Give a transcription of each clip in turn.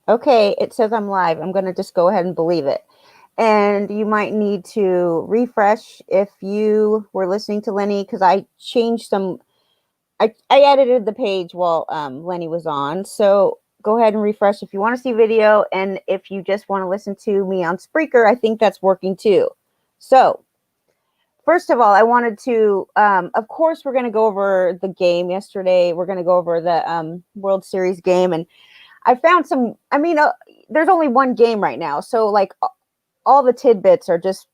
Okay, it says I'm live. I'm going to just go ahead and believe it. And you might need to refresh if you were listening to Lenny, because I changed some. I edited the page while Lenny was on. So go ahead and refresh if you want to see video. And if you just want to listen to me on Spreaker, I think that's working too. So first of all, I wanted to, of course, we're going to go over the game yesterday. We're going to go over the World Series game. And I found some, there's only one game right now. So, like, all the tidbits are just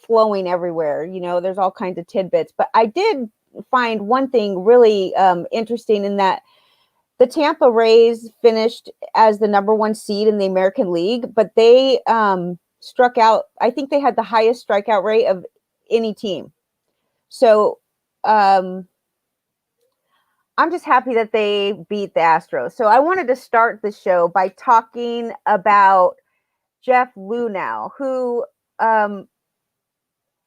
flowing everywhere. There's all kinds of tidbits. But I did find one thing really interesting in that the Tampa Rays finished as the number one seed in the American League, but they struck out. I think they had the highest strikeout rate of any team. So I'm just happy that they beat the Astros. So I wanted to start the show by talking about Jeff Luhnow, who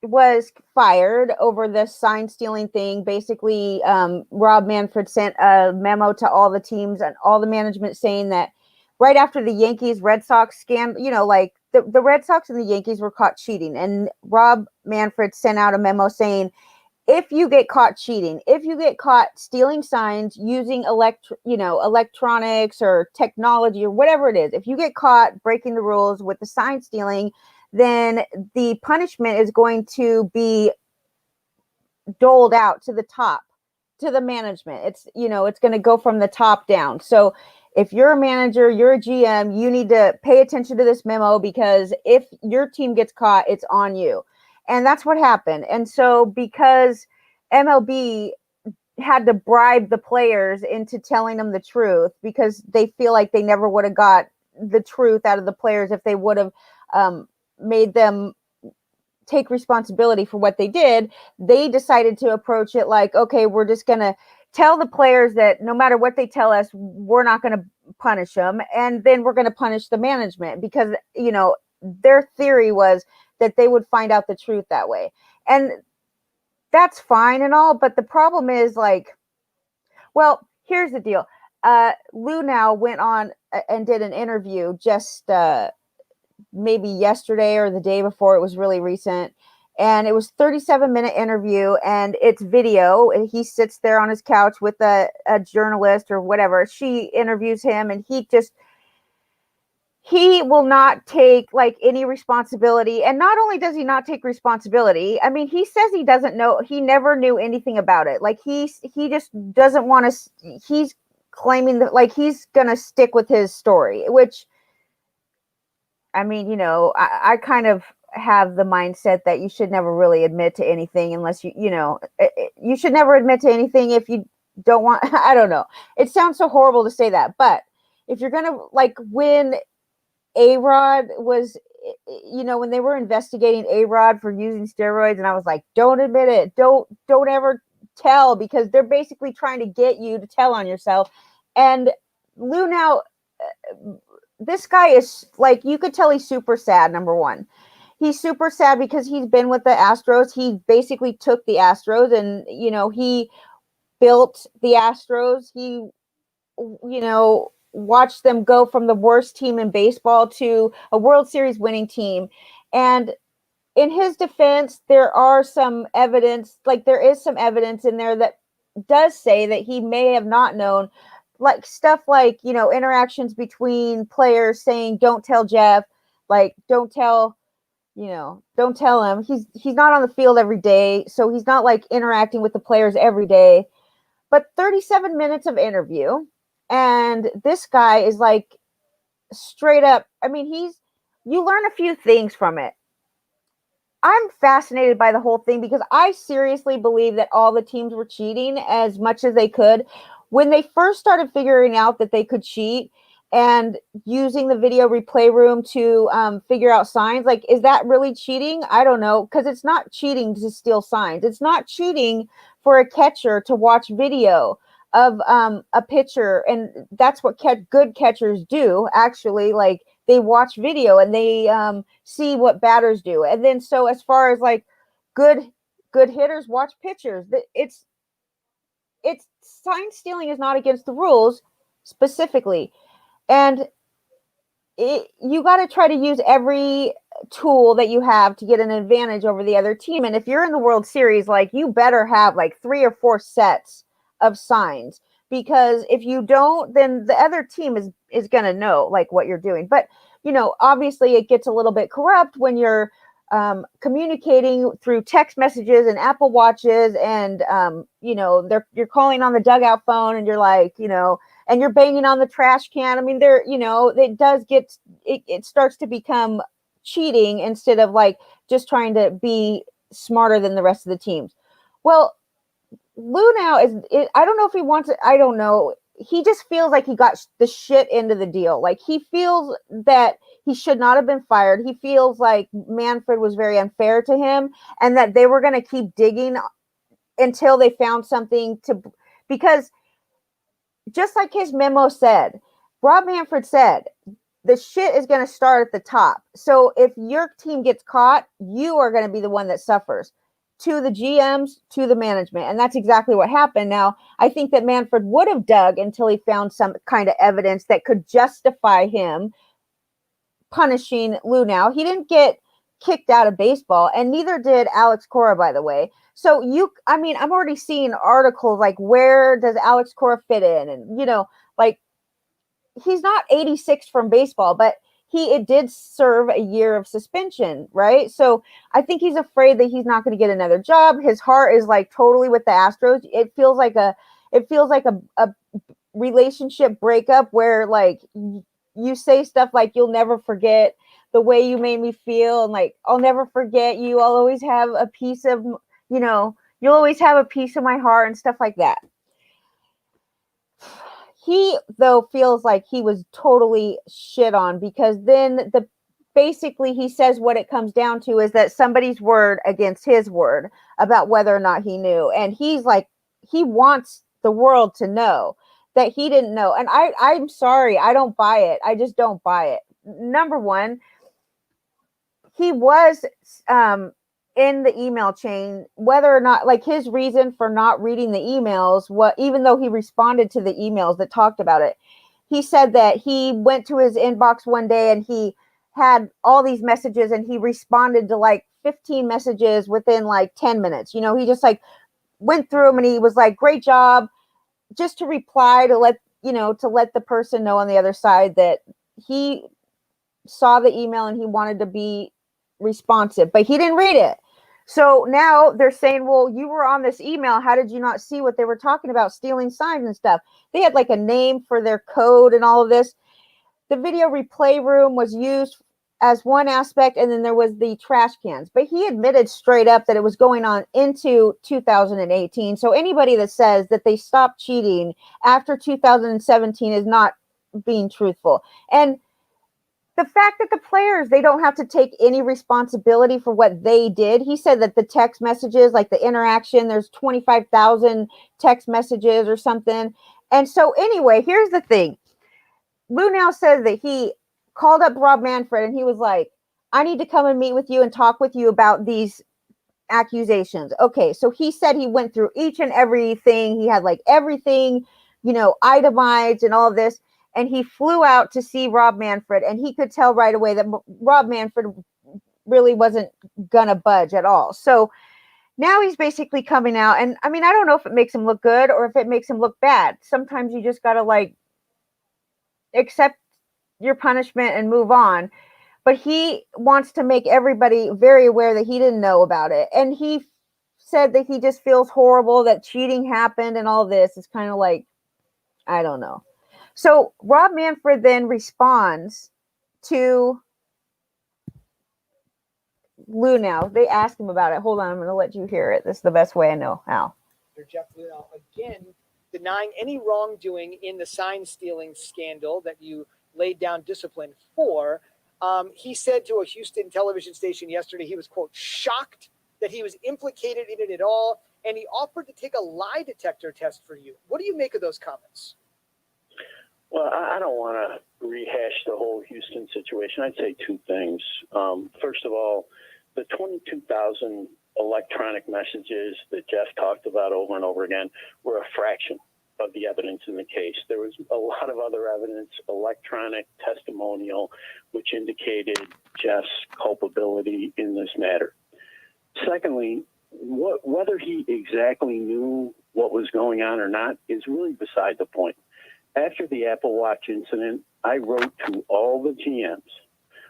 was fired over this sign stealing thing. Basically, Rob Manfred sent a memo to all the teams and all the management saying that right after the Yankees Red Sox scandal, like the Red Sox and the Yankees were caught cheating, and Rob Manfred sent out a memo saying, if you get caught cheating, if you get caught stealing signs using electronics or technology or whatever it is, if you get caught breaking the rules with the sign stealing, then the punishment is going to be doled out to the top, to the management. It's going to go from the top down. So if you're a manager, you're a GM, you need to pay attention to this memo, because if your team gets caught, it's on you. And that's what happened. And so because MLB had to bribe the players into telling them the truth, because they feel like they never would have got the truth out of the players if they would have made them take responsibility for what they did, they decided to approach it like, okay, we're just going to tell the players that no matter what they tell us, we're not going to punish them. And then we're going to punish the management, because, their theory was that they would find out the truth that way. And that's fine and all, but the problem is, like, well, here's the deal. Luhnow went on and did an interview just maybe yesterday or the day before. It was really recent, and it was 37-minute interview, and it's video. And he sits there on his couch with a journalist or whatever. She interviews him, and he will not take like any responsibility. And not only does he not take responsibility, I mean, he says he doesn't know, he never knew anything about it. Like he just doesn't want to, he's claiming that, like, he's gonna stick with his story, which, I mean, I kind of have the mindset that you should never really admit to anything unless you should never admit to anything if you don't want, I don't know. It sounds so horrible to say that, but if you're going to, like, when A-Rod was, when they were investigating A-Rod for using steroids, and I was like, don't admit it. Don't ever tell, because they're basically trying to get you to tell on yourself. And Luhnow, this guy is, like, you could tell he's super sad. Number one, he's super sad because he's been with the Astros. He basically took the Astros, and he built the Astros. He watched them go from the worst team in baseball to a World Series winning team. And in his defense, there is some evidence in there that does say that he may have not known, like stuff like, interactions between players saying, don't tell Jeff, like, don't tell him. He's not on the field every day, so he's not like interacting with the players every day. But 37 minutes of interview, and this guy is like straight up, I mean, you learn a few things from it. I'm fascinated by the whole thing, because I seriously believe that all the teams were cheating as much as they could. When they first started figuring out that they could cheat and using the video replay room to figure out signs, like, is that really cheating? I don't know, because it's not cheating to steal signs. It's not cheating for a catcher to watch video of a pitcher, and that's what good catchers do, actually. Like, they watch video and they see what batters do. And then, so as far as like good hitters watch pitchers, it's sign stealing is not against the rules specifically. And you got to try to use every tool that you have to get an advantage over the other team. And if you're in the World Series, like, you better have like 3 or 4 sets of signs, because if you don't, then the other team is going to know like what you're doing. But obviously it gets a little bit corrupt when you're communicating through text messages and Apple Watches, and you're calling on the dugout phone, and you're like, and you're banging on the trash can. I mean, it does get, it starts to become cheating instead of like just trying to be smarter than the rest of the teams. Well, Lou now I don't know if he wants it. I don't know. He just feels like he got the shit into the deal. Like, he feels that he should not have been fired. He feels like Manfred was very unfair to him, and that they were going to keep digging until they found something because just like his memo said, Rob Manfred said, the shit is going to start at the top. So if your team gets caught, you are going to be the one that suffers, to the GMs, to the management. And that's exactly what happened. Now, I think that Manfred would have dug until he found some kind of evidence that could justify him punishing Lou. Now, he didn't get kicked out of baseball, and neither did Alex Cora, by the way. So I'm already seeing articles like, where does Alex Cora fit in? And, like, he's not 86 from baseball, but it did serve a year of suspension, right? So I think he's afraid that he's not going to get another job. His heart is like totally with the Astros. It feels like a relationship breakup where, like, you say stuff like, you'll never forget the way you made me feel, and like, I'll never forget you. I'll always have a piece of, you'll always have a piece of my heart, and stuff like that. He, though, feels like he was totally shit on, because then basically he says what it comes down to is that somebody's word against his word about whether or not he knew. And he's like, he wants the world to know that he didn't know. And I'm sorry, I don't buy it. I just don't buy it. Number one, he was in the email chain, whether or not, like, his reason for not reading the emails, even though he responded to the emails that talked about it, he said that he went to his inbox one day and he had all these messages, and he responded to like 15 messages within like 10 minutes. He just like went through them, and he was like, great job, just to reply to let the person know on the other side that he saw the email and he wanted to be responsive, but he didn't read it. So now they're saying, well, you were on this email. How did you not see what they were talking about, stealing signs and stuff? They had like a name for their code and all of this. The video replay room was used as one aspect, and then there was the trash cans. But he admitted straight up that it was going on into 2018. So anybody that says that they stopped cheating after 2017 is not being truthful. And the fact that the players, they don't have to take any responsibility for what they did. He said that the text messages, like the interaction, there's 25,000 text messages or something. And so anyway, here's the thing. Lou now says that he called up Rob Manfred and he was like, I need to come and meet with you and talk with you about these accusations. Okay, so he said he went through each and everything. He had like everything, itemized and all of this. And he flew out to see Rob Manfred, and he could tell right away that Rob Manfred really wasn't gonna budge at all. So now he's basically coming out, and I mean, I don't know if it makes him look good or if it makes him look bad. Sometimes you just gotta like accept your punishment and move on. But he wants to make everybody very aware that he didn't know about it. And he said that he just feels horrible that cheating happened and all this. It's kind of like, I don't know. So Rob Manfred then responds to Lou now. They ask him about it. Hold on, I'm going to let you hear it. This is the best way I know how. Jeff Lunell again denying any wrongdoing in the sign stealing scandal that you laid down discipline for. He said to a Houston television station yesterday he was, quote, shocked that he was implicated in it at all, and he offered to take a lie detector test for you. What do you make of those comments? Well, I don't want to rehash the whole Houston situation. I'd say two things. First of all, the 22,000 electronic messages that Jeff talked about over and over again were a fraction of the evidence in the case. There was a lot of other evidence, electronic, testimonial, which indicated Jeff's culpability in this matter. Secondly, whether he exactly knew what was going on or not is really beside the point. After the Apple Watch incident, I wrote to all the GMs.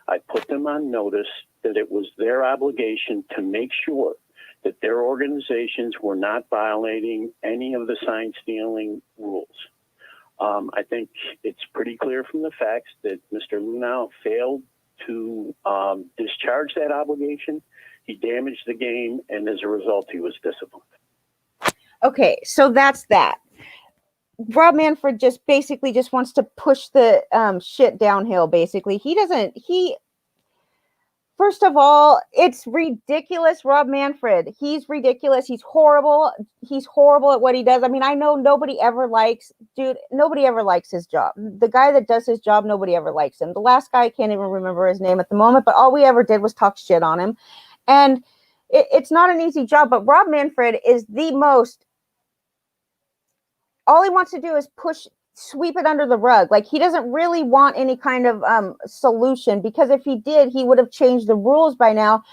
I put them on notice that it was their obligation to make sure that their organizations were not violating any of the sign stealing rules. I think it's pretty clear from the facts that Mr. Lunau failed to discharge that obligation. He damaged the game, and as a result, he was disciplined. Okay, so that's that. Rob Manfred just basically just wants to push the shit downhill, basically. First of all, it's ridiculous, Rob Manfred. He's ridiculous. He's horrible. He's horrible at what he does. I mean, I know nobody ever likes his job. The guy that does his job, nobody ever likes him. The last guy, I can't even remember his name at the moment, but all we ever did was talk shit on him. And it's not an easy job, but Rob Manfred is all he wants to do is sweep it under the rug. Like, he doesn't really want any kind of solution, because if he did, he would have changed the rules by now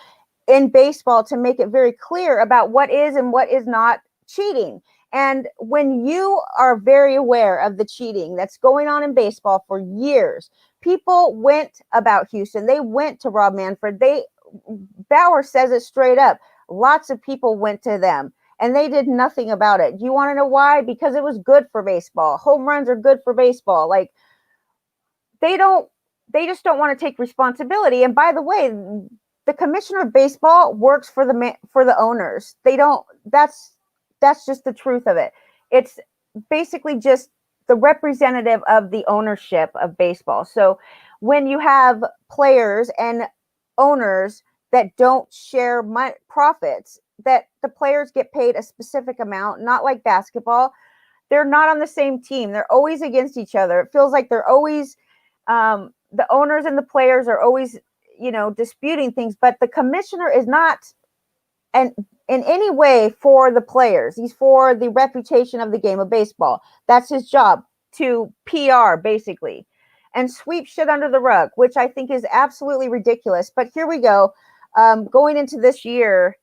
in baseball to make it very clear about what is and what is not cheating. And when you are very aware of the cheating that's going on in baseball for years, people went about Houston. They went to Rob Manfred. Bauer says it straight up. Lots of people went to them, and they did nothing about it. Do you want to know why? Because it was good for baseball. Home runs are good for baseball. Like, they just don't want to take responsibility. And by the way, the commissioner of baseball works for the owners. That's just the truth of it. It's basically just the representative of the ownership of baseball. So when you have players and owners that don't share profits, that the players get paid a specific amount, not like basketball. They're not on the same team. They're always against each other. It feels like they're always, the owners and the players are always, disputing things, but the commissioner is not in any way for the players. He's for the reputation of the game of baseball. That's his job, to PR, basically, and sweep shit under the rug, which I think is absolutely ridiculous. But here we go. Going into this year,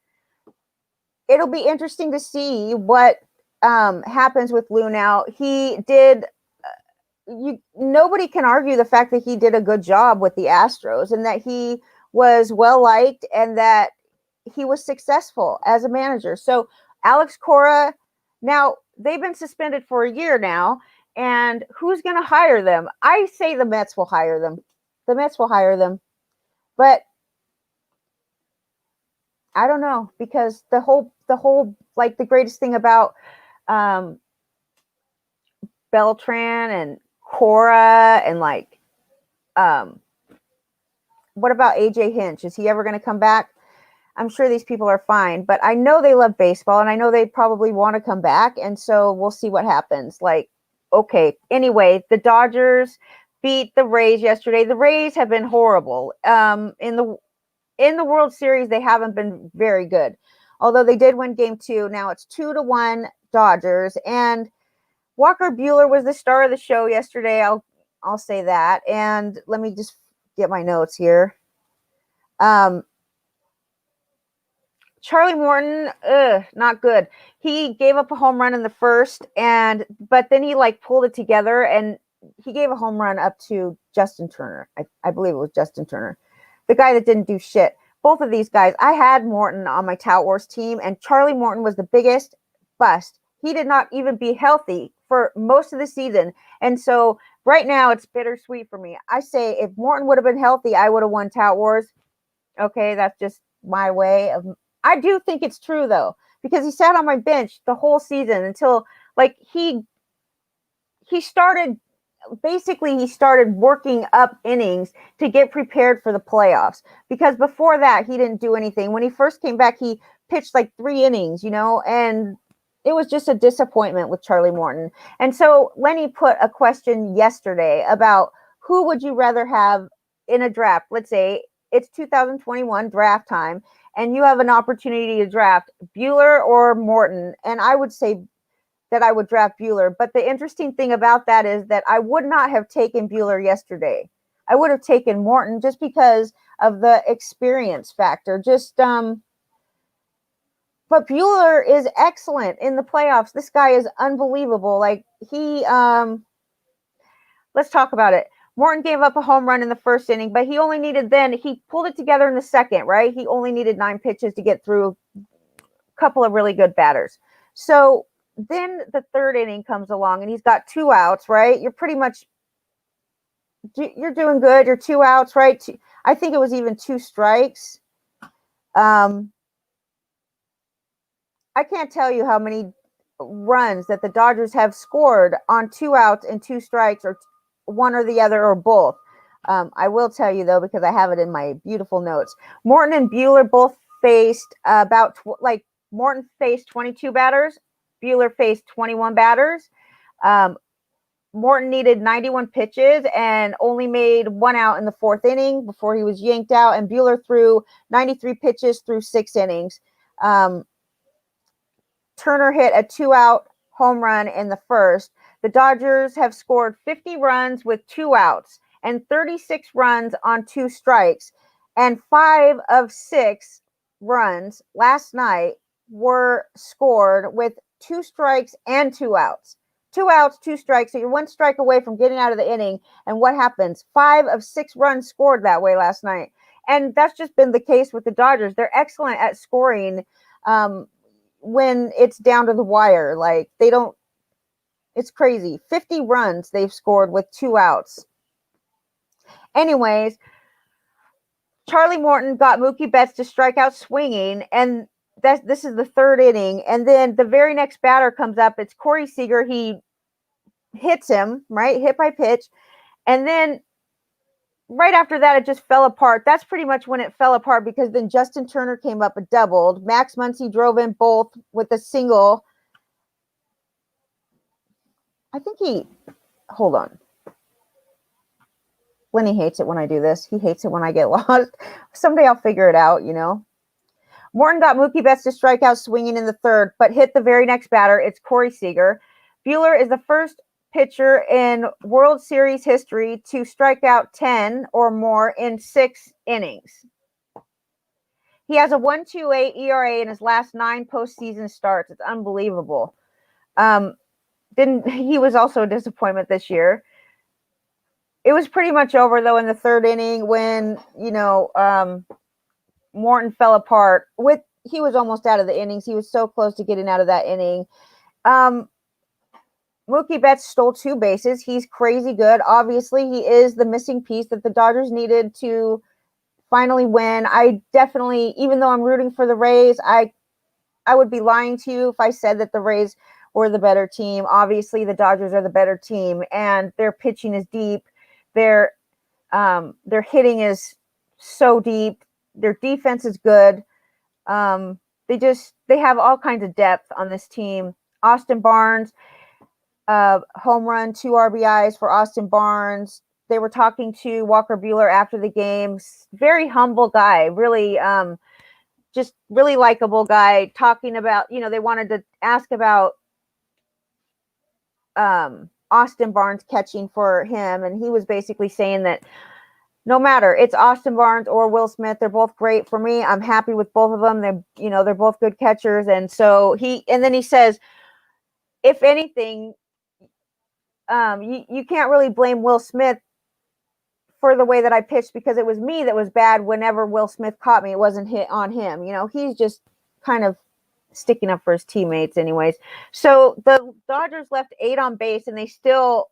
it'll be interesting to see what happens with Lunau. He did. Nobody can argue the fact that he did a good job with the Astros, and that he was well liked, and that he was successful as a manager. So Alex Cora, now they've been suspended for a year now, and who's going to hire them? I say the Mets will hire them. The Mets will hire them, but I don't know, because the whole like, the greatest thing about Beltran and Cora and what about AJ Hinch? Is he ever going to come back? I'm sure these people are fine, but I know they love baseball, and I know they probably want to come back, and so we'll see what happens. Okay. Anyway, the Dodgers beat the Rays yesterday. The Rays have been horrible. In the World Series, they haven't been very good, although they did win Game 2. Now it's 2-1 Dodgers, and Walker Bueller was the star of the show yesterday. I'll say that. And let me just get my notes here. Charlie Morton, not good. He gave up a home run in the first, but then he pulled it together, and he gave a home run up to Justin Turner. I believe it was Justin Turner, the guy that didn't do shit. Both of these guys, I had Morton on my Tout Wars team, and Charlie Morton was the biggest bust. He did not even be healthy for most of the season. And so right now it's bittersweet for me. I say if Morton would have been healthy, I would have won Tout Wars. Okay, that's just my way of. I do think it's true, though, because he sat on my bench the whole season until he started. Basically, he started working up innings to get prepared for the playoffs, because before that, he didn't do anything. When he first came back, he pitched 3 innings, and it was just a disappointment with Charlie Morton. And so Lenny put a question yesterday about who would you rather have in a draft. Let's say it's 2021 draft time, and you have an opportunity to draft Bueller or Morton. And I would say that I would draft Bueller. But the interesting thing about that is that I would not have taken Bueller yesterday. I would have taken Morton just because of the experience factor. But Bueller is excellent in the playoffs. This guy is unbelievable. Like let's talk about it. Morton gave up a home run in the first inning, but he pulled it together in the second, right? He only needed 9 pitches to get through a couple of really good batters. So then the third inning comes along and he's got 2 outs, right? You're doing good. You're 2 outs, right? I think it was even 2 strikes. I can't tell you how many runs that the Dodgers have scored on 2 outs and 2 strikes, or one or the other, or both. I will tell you though, because I have it in my beautiful notes. Morton and Bueller both faced Morton faced 22 batters. Bueller faced 21 batters. Morton needed 91 pitches and only made 1 out in the 4th inning before he was yanked out. And Bueller threw 93 pitches through 6 innings. Turner hit a 2-out home run in the first. The Dodgers have scored 50 runs with 2 outs and 36 runs on 2 strikes. And 5 of 6 runs last night were scored with 2 strikes and 2 outs. 2 outs, 2 strikes. So you're 1 strike away from getting out of the inning. And what happens? 5 of 6 runs scored that way last night. And that's just been the case with the Dodgers. They're excellent at scoring when it's down to the wire. Like, it's crazy. 50 runs they've scored with 2 outs. Anyways, Charlie Morton got Mookie Betts to strike out swinging, and this is the 3rd inning. And then the very next batter comes up. It's Corey Seeger. He hits him, right? Hit by pitch. And then right after that, it just fell apart. That's pretty much when it fell apart, because then Justin Turner came up and doubled. Max Muncy drove in both with a single. Hold on. Lenny hates it when I do this. He hates it when I get lost. Someday I'll figure it out, Morton got Mookie Betts to strike out swinging in the 3rd, but hit the very next batter. It's Corey Seager. Bueller is the first pitcher in World Series history to strike out 10 or more in 6 innings. He has a 1.28 ERA in his last 9 postseason starts. It's unbelievable. He was also a disappointment this year. It was pretty much over though in the 3rd inning when Morton fell apart. He was almost out of the innings. He was so close to getting out of that inning. Mookie Betts stole 2 bases. He's crazy good. Obviously, he is the missing piece that the Dodgers needed to finally win. I definitely, even though I'm rooting for the Rays, I would be lying to you if I said that the Rays were the better team. Obviously, the Dodgers are the better team, and their pitching is deep. Their hitting is so deep. Their defense is good. They have all kinds of depth on this team. Austin Barnes, home run, 2 RBIs for Austin Barnes. They were talking to Walker Bueller after the game. Very humble guy, really, just really likable guy. Talking about, they wanted to ask about Austin Barnes catching for him, and he was basically saying that no matter, it's Austin Barnes or Will Smith, they're both great for me. I'm happy with both of them. They're both good catchers. And so then he says, if anything, you can't really blame Will Smith for the way that I pitched, because it was me that was bad whenever Will Smith caught me. It wasn't hit on him. He's just kind of sticking up for his teammates anyways. So the Dodgers left 8 on base, and they still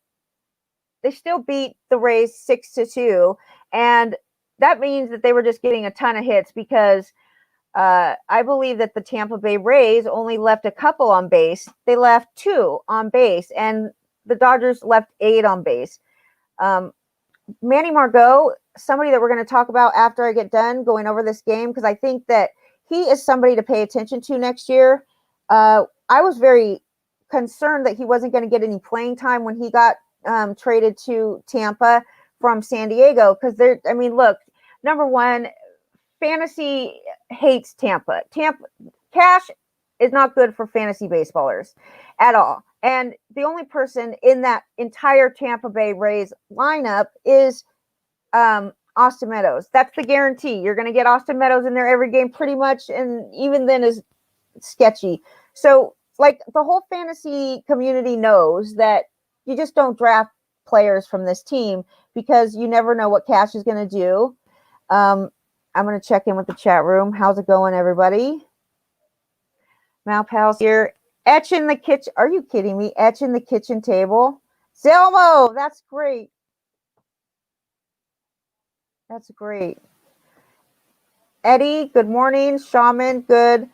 beat the Rays 6-2. And that means that they were just getting a ton of hits, because I believe that the Tampa Bay Rays only left a couple on base. They left 2 on base, and the Dodgers left 8 on base. Manny Margot, somebody that we're going to talk about after I get done going over this game, because I think that he is somebody to pay attention to next year. I was very concerned that he wasn't going to get any playing time when he got traded to Tampa from San Diego, because look, number one, fantasy hates Tampa. Cash is not good for fantasy baseballers at all. And the only person in that entire Tampa Bay Rays lineup is Austin Meadows. That's the guarantee. You're going to get Austin Meadows in there every game pretty much, and even then is sketchy. So, like, the whole fantasy community knows that you just don't draft players from this team because you never know what Cash is going to do. I'm going to check in with the chat room. How's it going, everybody? Malpal's here. Etch in the kitchen. Are you kidding me? Etch in the kitchen table. Zelmo, that's great. That's great. Eddie, good morning. Shaman, good.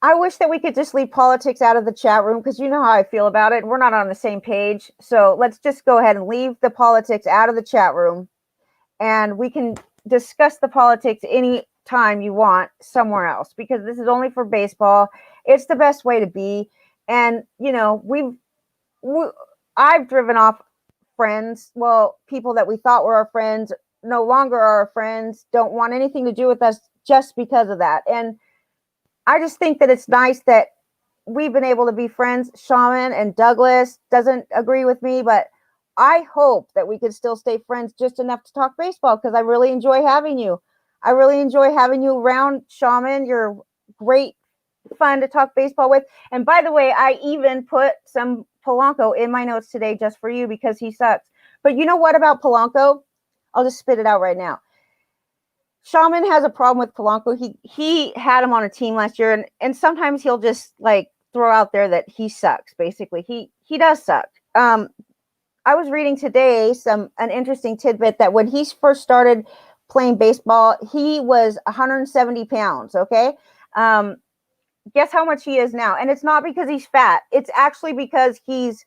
I wish that we could just leave politics out of the chat room because you know how I feel about it. We're not on the same page. So let's just go ahead and leave the politics out of the chat room. And we can discuss the politics any time you want somewhere else because this is only for baseball. It's the best way to be. And, you know, I've driven off friends. Well, people that we thought were our friends no longer are our friends, don't want anything to do with us just because of that. And I just think that it's nice that we've been able to be friends. Shaman and Douglas doesn't agree with me, but I hope that we could still stay friends just enough to talk baseball because I really enjoy having you. I really enjoy having you around, Shaman. You're great fun to talk baseball with. And by the way, I even put some Polanco in my notes today just for you because he sucks. But you know what about Polanco? I'll just spit it out right now. Shaman has a problem with Polanco. He had him on a team last year, and sometimes he'll just like throw out there that he sucks. Basically, he does suck. I was reading today an interesting tidbit that when he first started playing baseball, he was 170 pounds. Okay, guess how much he is now? And it's not because he's fat. It's actually because he's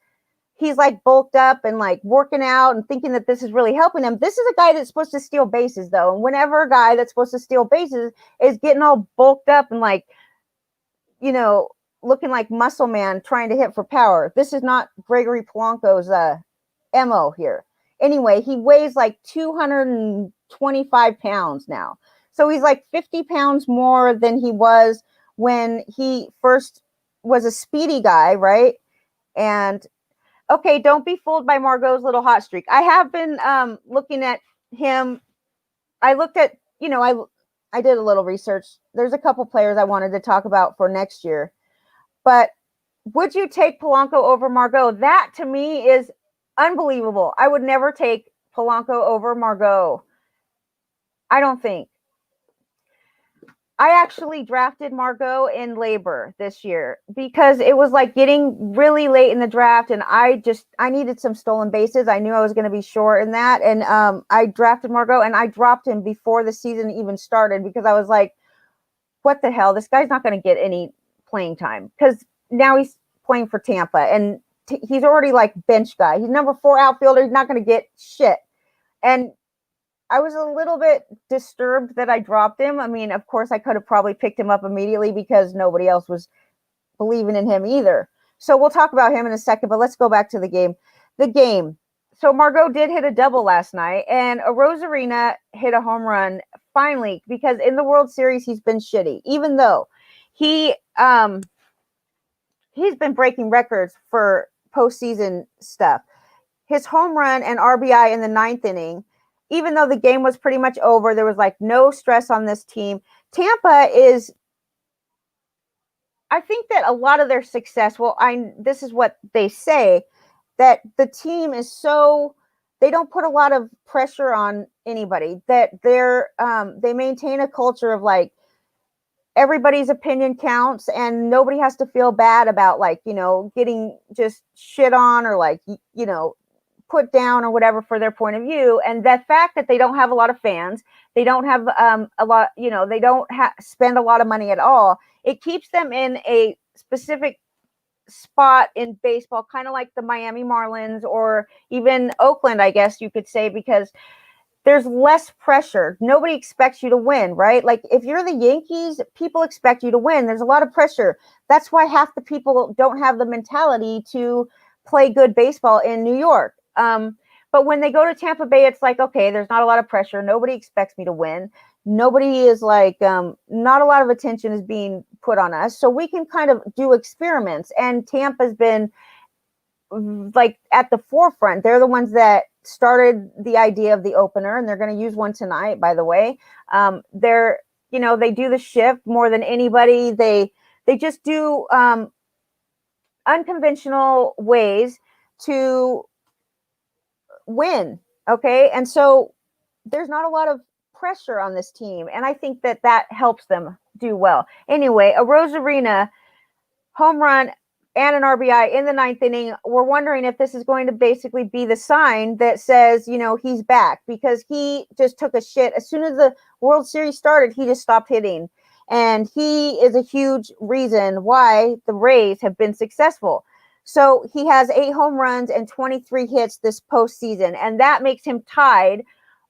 like bulked up and like working out and thinking that this is really helping him. This is a guy that's supposed to steal bases though. And whenever a guy that's supposed to steal bases is getting all bulked up and like, you know, looking like muscle man trying to hit for power, this is not Gregory Polanco's MO here. Anyway, he weighs like 225 pounds now. So he's like 50 pounds more than he was when he first was a speedy guy, right? And okay, don't be fooled by Margot's little hot streak. I have been looking at him. I looked at, you know, I did a little research. There's a couple players I wanted to talk about for next year. But would you take Polanco over Margot? That to me is unbelievable. I would never take Polanco over Margot. I don't think. I actually drafted Margot in labor this year because it was like getting really late in the draft and I needed some stolen bases. I knew I was going to be short in that. And I drafted Margot and I dropped him before the season even started because I was like, what the hell? This guy's not going to get any playing time because now he's playing for Tampa and he's already like bench guy. He's number 4 outfielder. He's not going to get shit. And I was a little bit disturbed that I dropped him. I mean, of course, I could have probably picked him up immediately because nobody else was believing in him either. So we'll talk about him in a second, but let's go back to the game. The game. So Margot did hit a double last night, and Rosarina hit a home run finally because in the World Series he's been shitty, even though he's been breaking records for postseason stuff. His home run and RBI in the 9th inning. Even though the game was pretty much over, there was like no stress on this team. Tampa is, I think that a lot of their success, this is what they say, that the team is so, they don't put a lot of pressure on anybody, that they maintain a culture of like, everybody's opinion counts and nobody has to feel bad about like, you know, getting just shit on or like, you know, put down or whatever for their point of view. And the fact that they don't have a lot of fans, they don't have a lot, you know, they don't spend a lot of money at all. It keeps them in a specific spot in baseball, kind of like the Miami Marlins or even Oakland, I guess you could say, because there's less pressure. Nobody expects you to win, right? Like if you're the Yankees, people expect you to win. There's a lot of pressure. That's why half the people don't have the mentality to play good baseball in New York. But when they go to Tampa Bay, it's like, okay, there's not a lot of pressure. Nobody expects me to win. nobody is like, not a lot of attention is being put on us. So we can kind of do experiments. And Tampa's been like at the forefront. They're the ones that started the idea of the opener, and they're going to use one tonight, by the way. They're, they do the shift more than anybody. They just do unconventional ways to win. Okay. And so there's not a lot of pressure on this team. And I think that helps them do well. Anyway, a Rosarina home run and an RBI in the ninth inning. We're wondering if this is going to basically be the sign that says, he's back, because he just took a shit. As soon as the World Series started, he just stopped hitting. And he is a huge reason why the Rays have been successful. So he has 8 home runs and 23 hits this postseason. And that makes him tied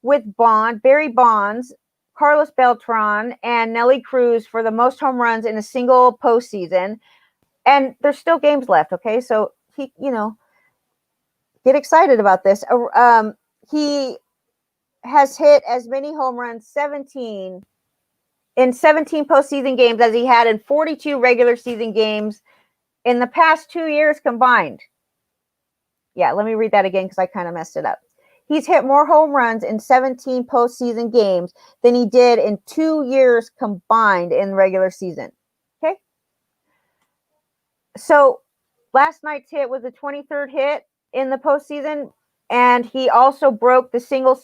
with Barry Bonds, Carlos Beltran, and Nelly Cruz for the most home runs in a single postseason. And there's still games left, okay? So he, get excited about this. He has hit as many home runs, 17 postseason games, as he had in 42 regular season games in the past 2 years combined. Yeah, let me read that again because I kind of messed it up. He's hit more home runs in 17 postseason games than he did in 2 years combined in regular season. Okay? So last night's hit was the 23rd hit in the postseason, and he also broke the single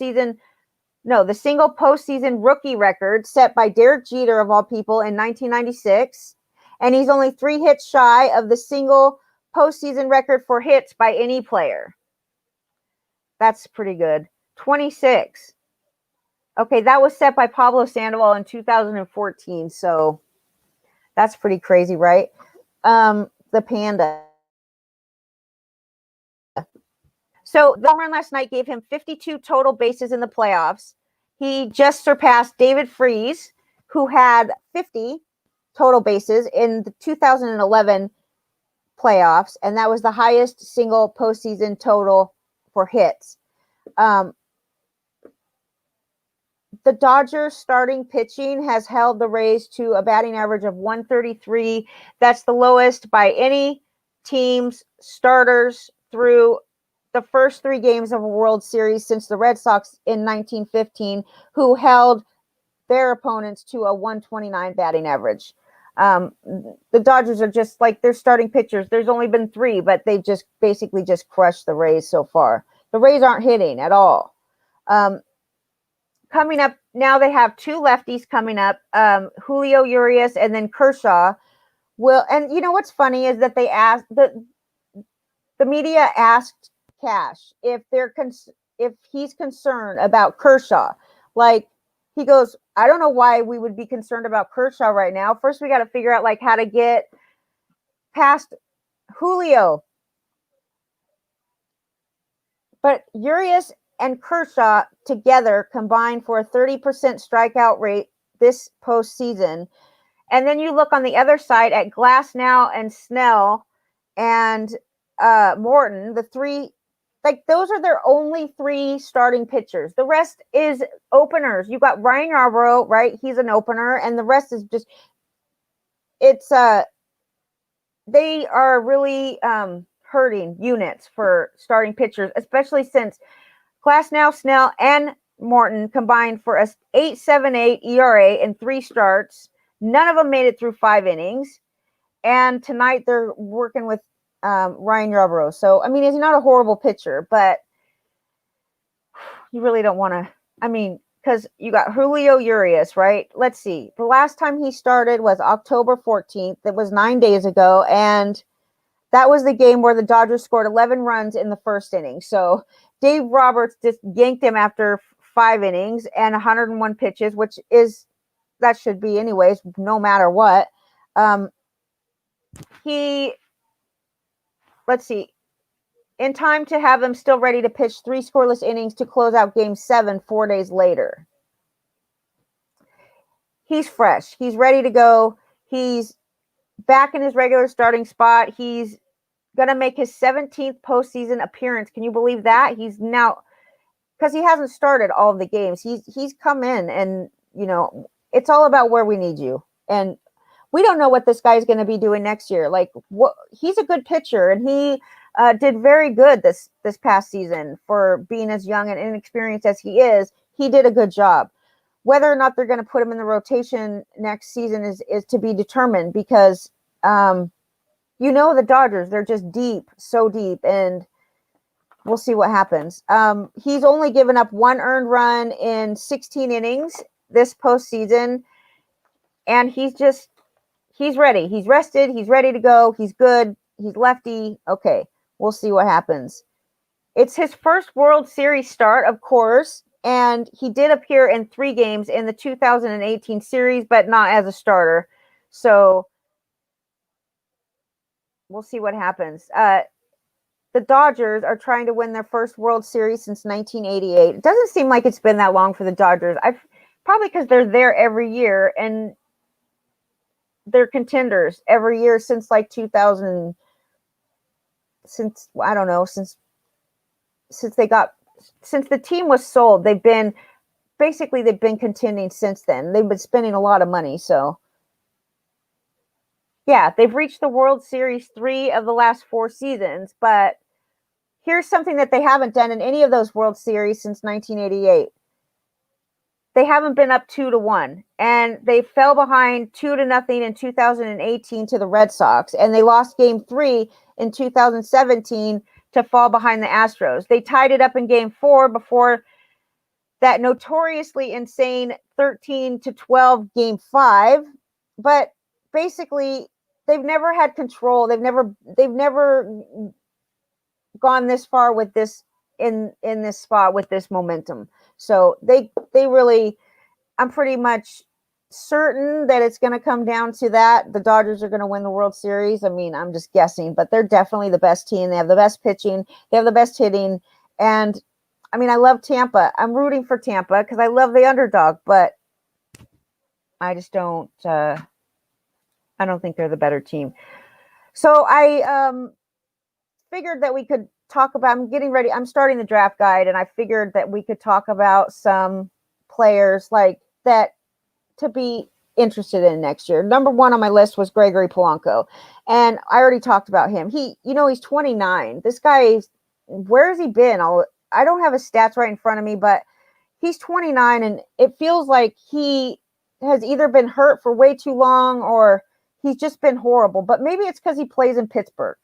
postseason rookie record set by Derek Jeter, of all people, in 1996. And he's only 3 hits shy of the single postseason record for hits by any player. That's pretty good. 26. Okay, that was set by Pablo Sandoval in 2014. So that's pretty crazy, right? The Panda. So the home run last night gave him 52 total bases in the playoffs. He just surpassed David Freese, who had 50 total bases in the 2011 playoffs, and that was the highest single postseason total for hits. The Dodgers starting pitching has held the Rays to a batting average of 133. That's the lowest by any team's starters through the first 3 games of a World Series since the Red Sox in 1915, who held their opponents to a 129 batting average. The Dodgers are just like their starting pitchers. There's only been 3, but they've just basically just crushed the Rays so far. The Rays aren't hitting at all. Coming up now, they have 2 lefties coming up, Julio Urias and then Kershaw. And what's funny is that they asked the media asked Cash if he's concerned about Kershaw. Like, he goes, I don't know why we would be concerned about Kershaw right now. First, we got to figure out how to get past Julio. But Urias and Kershaw together combined for a 30% strikeout rate this postseason. And then you look on the other side at Glasnow and Snell and Morton, the 3, those are their only 3 starting pitchers. The rest is openers. You got Ryan Yarbrough, right? He's an opener, and the rest is just, they are really hurting units for starting pitchers, especially since Glasnow, Snell, and Morton combined for a 8.78 ERA in 3 starts. None of them made it through 5 innings. And tonight they're working with Ryan Yarbrough. So, I mean, he's not a horrible pitcher, but you really don't want to, because you got Julio Urias, right? Let's see. The last time he started was October 14th. That was 9 days ago. And that was the game where the Dodgers scored 11 runs in the first inning. So Dave Roberts just yanked him after 5 innings and 101 pitches, that should be anyways, no matter what. Let's see, in time to have him still ready to pitch 3 scoreless innings to close out Game 7 4 days later. He's fresh. He's ready to go. He's back in his regular starting spot. He's going to make his 17th postseason appearance. Can you believe that? He's now, because he hasn't started all of the games. He's come in and it's all about where we need you. And we don't know what this guy's going to be doing next year. Like, he's a good pitcher, and he did very good this past season for being as young and inexperienced as he is. He did a good job. Whether or not they're going to put him in the rotation next season is to be determined, because the Dodgers, they're just deep, so deep, and we'll see what happens. He's only given up 1 earned run in 16 innings this postseason, and he's ready. He's rested. He's ready to go. He's good. He's lefty. Okay, we'll see what happens. It's his first World Series start, of course, and he did appear in 3 games in the 2018 series, but not as a starter. So we'll see what happens. The Dodgers are trying to win their first World Series since 1988. It doesn't seem like it's been that long for the Dodgers. Probably because they're there every year, and they're contenders every year since like 2000. Since the team was sold, they've been contending since then. They've been spending a lot of money. So yeah, they've reached the World Series 3 of the last 4 seasons, but here's something that they haven't done in any of those World Series since 1988. They haven't been up 2-1, and they fell behind 2-0 in 2018 to the Red Sox, and they lost Game 3 in 2017 to fall behind the Astros. They tied it up in Game 4 before that notoriously insane 13-12 Game 5, but basically they've never had control. They've never gone this far with this in this spot with this momentum. So they really, I'm pretty much certain that it's going to come down to that. The Dodgers are going to win the World Series. I mean, I'm just guessing, but they're definitely the best team. They have the best pitching. They have the best hitting. And I mean, I love Tampa. I'm rooting for Tampa because I love the underdog, but I just don't, I don't think they're the better team. So I figured that we could talk about, I'm getting ready. I'm starting the draft guide, and I figured that we could talk about some players like that to be interested in next year. Number 1 on my list was Gregory Polanco, and I already talked about him. He's 29. This guy, where has he been? I don't have his stats right in front of me, but he's 29, and it feels like he has either been hurt for way too long or he's just been horrible. But maybe it's because he plays in Pittsburgh.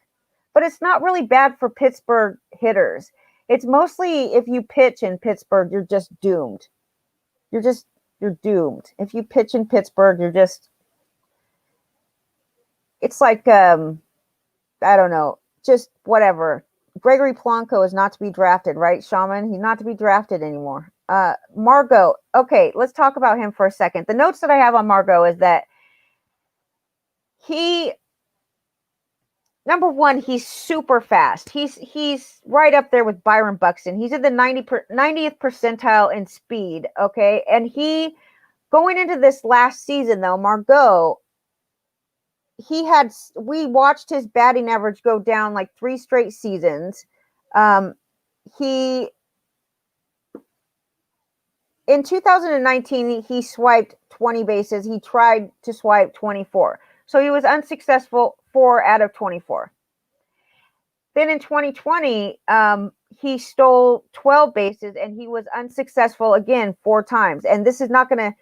But it's not really bad for Pittsburgh hitters. It's mostly if you pitch in Pittsburgh, you're just doomed. You're doomed. If you pitch in Pittsburgh, it's like, I don't know, just whatever. Gregory Polanco is not to be drafted, right, Shaman? He's not to be drafted anymore. Margot. Okay, let's talk about him for a second. The notes that I have on Margot is that number 1, he's super fast. He's right up there with Byron Buxton. He's in the 90th percentile in speed, okay? And going into this last season, though, Margot, we watched his batting average go down like 3 straight seasons. In 2019, he swiped 20 bases. He tried to swipe 24. So he was unsuccessful 4 out of 24. Then in 2020, he stole 12 bases, and he was unsuccessful again 4 times. And this is not going to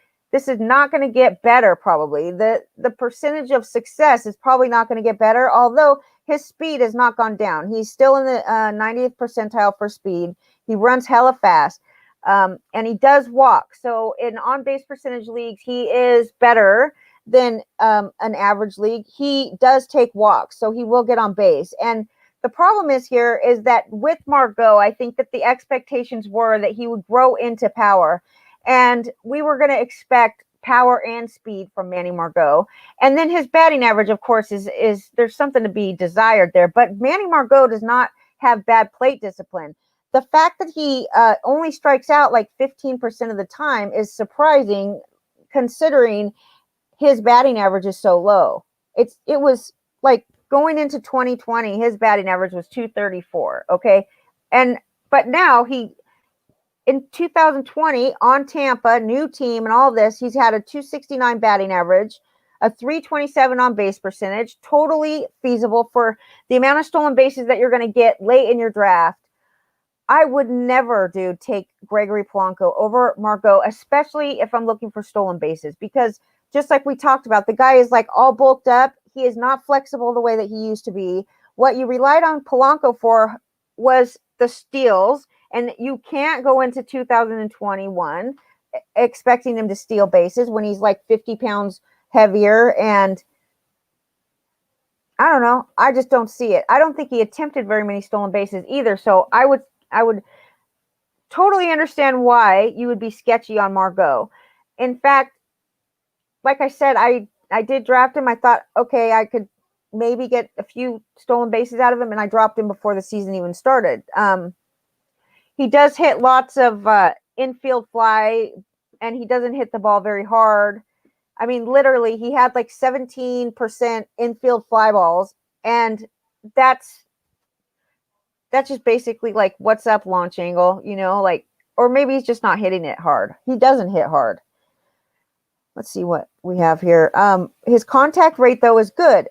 get better. Probably the percentage of success is probably not going to get better. Although his speed has not gone down, he's still in the 90th percentile for speed. He runs hella fast, and he does walk. So in on-base percentage leagues, he is better than an average league. He does take walks, so he will get on base. And the problem is that with Margot, I think that the expectations were that he would grow into power, and we were going to expect power and speed from Manny Margot. And then his batting average, of course, is there's something to be desired there. But Manny Margot does not have bad plate discipline. The fact that he only strikes out like 15% of the time is surprising, considering his batting average is so low. It was like going into 2020, his batting average was 234. Okay. But now in 2020 on Tampa, new team and all this, he's had a 269 batting average, a 327 on base percentage, totally feasible for the amount of stolen bases that you're going to get late in your draft. I would never, dude, take Gregory Polanco over Margot, especially if I'm looking for stolen bases, because just like we talked about, the guy is like all bulked up. He is not flexible the way that he used to be. What you relied on Polanco for was the steals, and you can't go into 2021 expecting him to steal bases when he's like 50 pounds heavier. And I don't know. I just don't see it. I don't think he attempted very many stolen bases either. So I would totally understand why you would be sketchy on Margot. In fact, like I said, I did draft him. I thought, okay, I could maybe get a few stolen bases out of him, and I dropped him before the season even started. He does hit lots of infield fly, and he doesn't hit the ball very hard. I mean, literally, he had like 17% infield fly balls, and that's just basically like, what's up, launch angle, like, or maybe he's just not hitting it hard. He doesn't hit hard. Let's see what we have here. His contact rate, though, is good.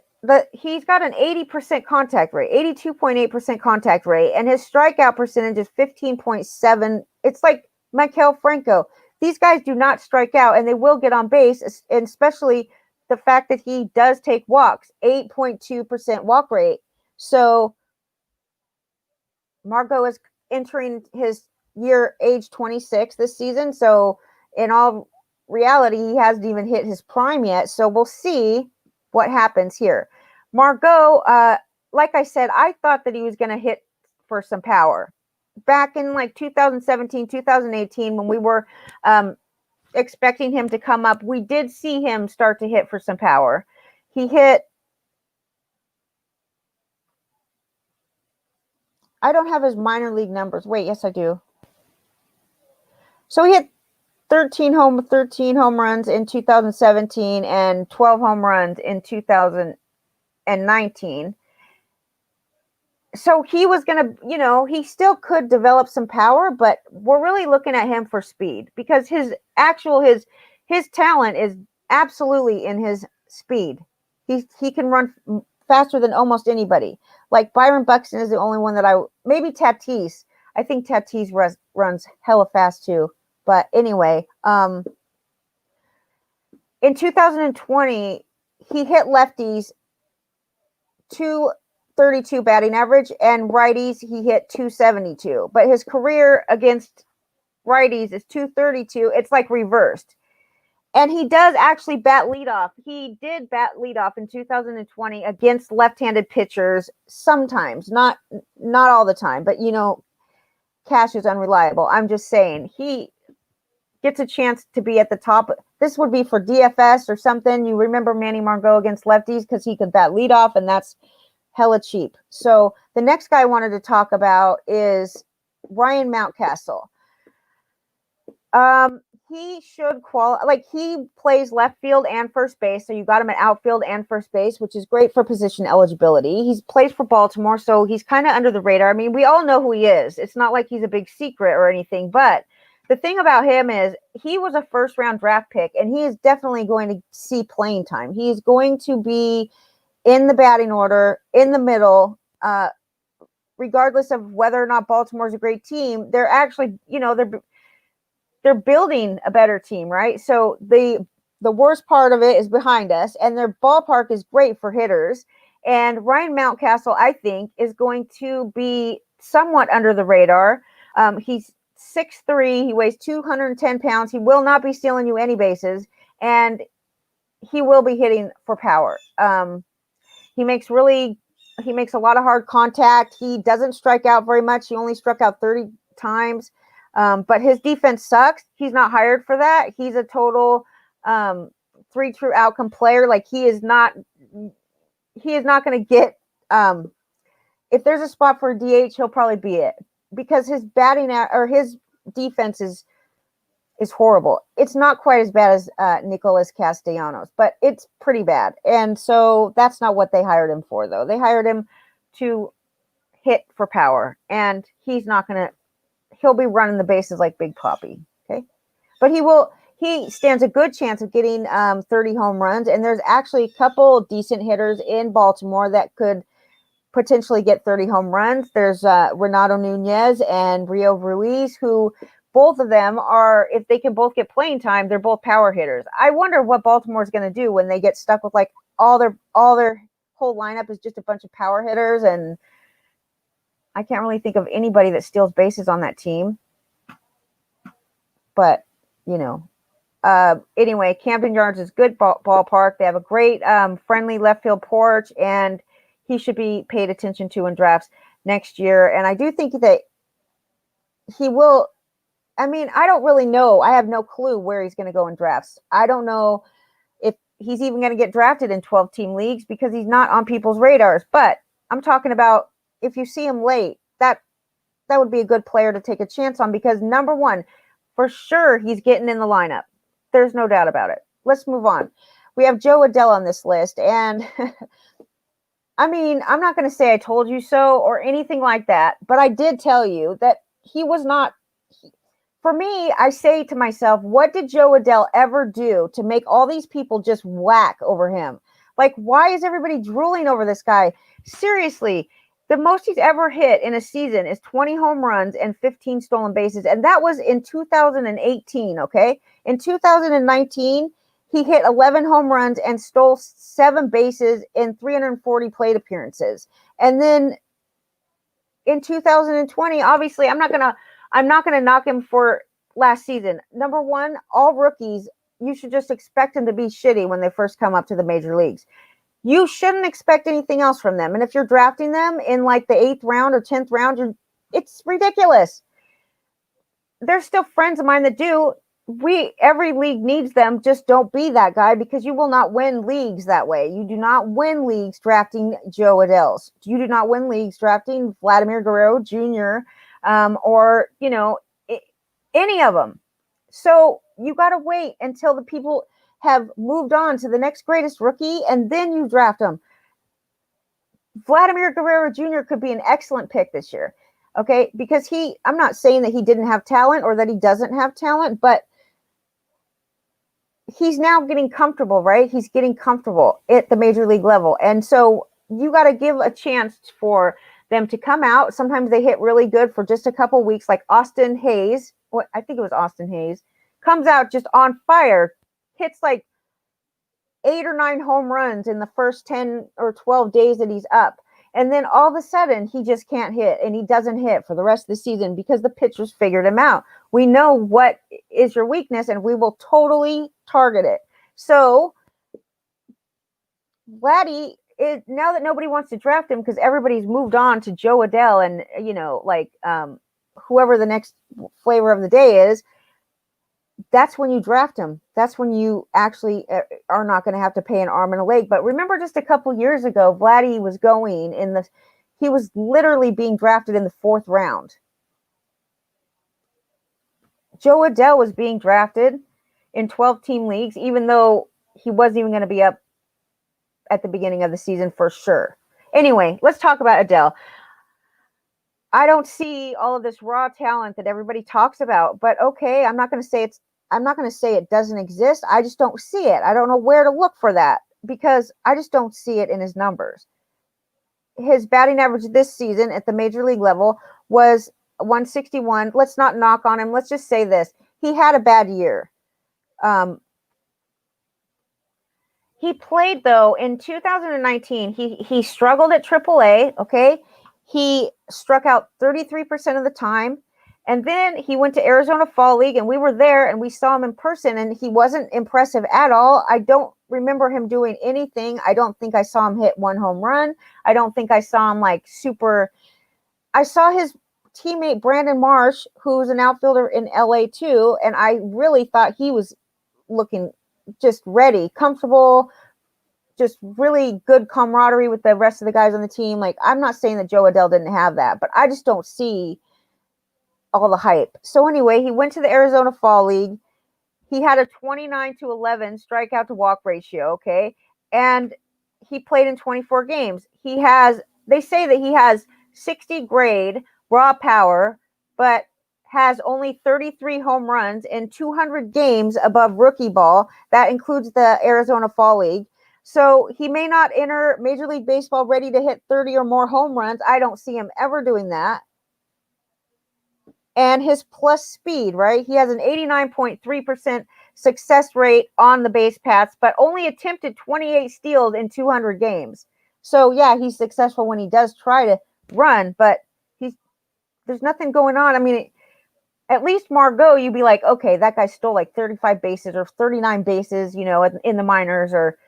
He's got an 80% contact rate, 82.8% contact rate, and his strikeout percentage is 15.7. It's like Maikel Franco. These guys do not strike out, and they will get on base, and especially the fact that he does take walks, 8.2% walk rate. So Margot is entering his year age 26 this season. So in all reality, he hasn't even hit his prime yet. So we'll see what happens here. Margot, like I said, I thought that he was going to hit for some power. Back in like 2017, 2018, when we were expecting him to come up, we did see him start to hit for some power. He hit, I don't have his minor league numbers. Wait, yes, I do. So he hit 13 home runs in 2017 and 12 home runs in 2019. So he was going to, he still could develop some power, but we're really looking at him for speed, because his talent is absolutely in his speed. He can run faster than almost anybody. Like Byron Buxton is the only one that maybe Tatis. I think Tatis runs hella fast too. But anyway, in 2020, he hit lefties 232 batting average, and righties he hit 272. But his career against righties is 232. It's like reversed. And he does actually bat leadoff. He did bat leadoff in 2020 against left-handed pitchers sometimes, not all the time. But, Cash is unreliable. I'm just saying, he gets a chance to be at the top. This would be for DFS or something. You remember Manny Margot against lefties because he could bat leadoff, and that's hella cheap. So the next guy I wanted to talk about is Ryan Mountcastle. He should qualify. Like, he plays left field and first base, so you got him at outfield and first base, which is great for position eligibility. He plays for Baltimore, so he's kind of under the radar. I mean, we all know who he is. It's not like he's a big secret or anything, but the thing about him is he was a first-round draft pick, and he is definitely going to see playing time. He is going to be in the batting order, in the middle, regardless of whether or not Baltimore's a great team. They're actually, they're building a better team, right? So the worst part of it is behind us, and their ballpark is great for hitters. And Ryan Mountcastle, I think, is going to be somewhat under the radar. He's 6'3", he weighs 210 pounds. He will not be stealing you any bases, and he will be hitting for power. He makes a lot of hard contact. He doesn't strike out very much. He only struck out 30 times. But his defense sucks. He's not hired for that. He's a total 3 true outcome player. Like, he is not going to get, if there's a spot for a DH, he'll probably be it, because his his defense is horrible. It's not quite as bad as Nicholas Castellanos, but it's pretty bad. And so that's not what they hired him for, though. They hired him to hit for power, and he's not going to he'll be running the bases like Big Papi. Okay. But he stands a good chance of getting 30 home runs. And there's actually a couple decent hitters in Baltimore that could potentially get 30 home runs. There's Renato Nunez and Rio Ruiz, who both of them are, if they can both get playing time, they're both power hitters. I wonder what Baltimore is going to do when they get stuck with like all their whole lineup is just a bunch of power hitters, and I can't really think of anybody that steals bases on that team. But, you know, anyway, Camden Yards is good ballpark. They have a great friendly left field porch, and he should be paid attention to in drafts next year. And I do think that he will. I mean, I don't really know. I have no clue where he's going to go in drafts. I don't know if he's even going to get drafted in 12-team leagues because he's not on people's radars. But I'm talking about if you see him late, that would be a good player to take a chance on, because number one, for sure, he's getting in the lineup. There's no doubt about it. Let's move on. We have Joe Adele on this list. And I mean, I'm not going to say I told you so or anything like that, but I did tell you that he was not. For me, I say to myself, what did Joe Adele ever do to make all these people just whack over him? Like, why is everybody drooling over this guy? Seriously, the most he's ever hit in a season is 20 home runs and 15 stolen bases. And that was in 2018, okay? In 2019, he hit 11 home runs and stole 7 bases in 340 plate appearances. And then in 2020, obviously, I'm not going to knock him for last season. Number one, all rookies, you should just expect them to be shitty when they first come up to the major leagues. You shouldn't expect anything else from them. And if you're drafting them in like the 8th round or 10th round, it's ridiculous. There's still friends of mine that do. Every league needs them. Just don't be that guy, because you will not win leagues that way. You do not win leagues drafting Joe Adeles. You do not win leagues drafting Vladimir Guerrero Jr. Or, you know, any of them. So you got to wait until the people have moved on to the next greatest rookie, and then you draft them. Vladimir Guerrero Jr. could be an excellent pick this year, okay? Because I'm not saying that he didn't have talent or that he doesn't have talent, but he's now getting comfortable, right? He's getting comfortable at the major league level. And so you got to give a chance for them to come out. Sometimes they hit really good for just a couple weeks, like Austin Hayes. I think it was Austin Hayes. Comes out just on fire, hits like 8 or 9 home runs in the first 10 or 12 days that he's up. And then all of a sudden, he just can't hit, and he doesn't hit for the rest of the season because the pitchers figured him out. We know what is your weakness, and we will totally target it. So, Vladdy, now that nobody wants to draft him because everybody's moved on to Joe Adele and, you know, like whoever the next flavor of the day is, that's when you draft him. That's when you actually are not going to have to pay an arm and a leg. But remember, just a couple years ago, Vladdy was going he was literally being drafted in the 4th round. Joe Adele was being drafted in 12-team leagues, even though he wasn't even going to be up at the beginning of the season for sure. Anyway, let's talk about Adele. I don't see all of this raw talent that everybody talks about, but okay, I'm not going to say it doesn't exist. I just don't see it. I don't know where to look for that because I just don't see it in his numbers. His batting average this season at the major league level was 161. Let's not knock on him. Let's just say this. He had a bad year. He played, though, in 2019. He struggled at AAA, okay? He struck out 33% of the time. And then he went to Arizona Fall League, and we were there, and we saw him in person, and he wasn't impressive at all. I don't remember him doing anything. I don't think I saw him hit 1 home run. I don't think I saw him, like, super. I saw his teammate Brandon Marsh, who's an outfielder in LA too, and I really thought he was looking just ready, comfortable, just really good camaraderie with the rest of the guys on the team. Like, I'm not saying that Joe Adele didn't have that, but I just don't see all the hype. So anyway, he went to the Arizona Fall League. He had a 29-11 strikeout to walk ratio, okay? And he played in 24 games. They say that he has 60 grade raw power, but has only 33 home runs in 200 games above rookie ball. That includes the Arizona Fall League. So he may not enter Major League Baseball ready to hit 30 or more home runs. I don't see him ever doing that. And his plus speed, right? He has an 89.3% success rate on the base paths, but only attempted 28 steals in 200 games. So yeah, he's successful when he does try to run, but there's nothing going on. I mean, at least Margot, you'd be like, okay, that guy stole like 35 bases or 39 bases, you know, in the minors, or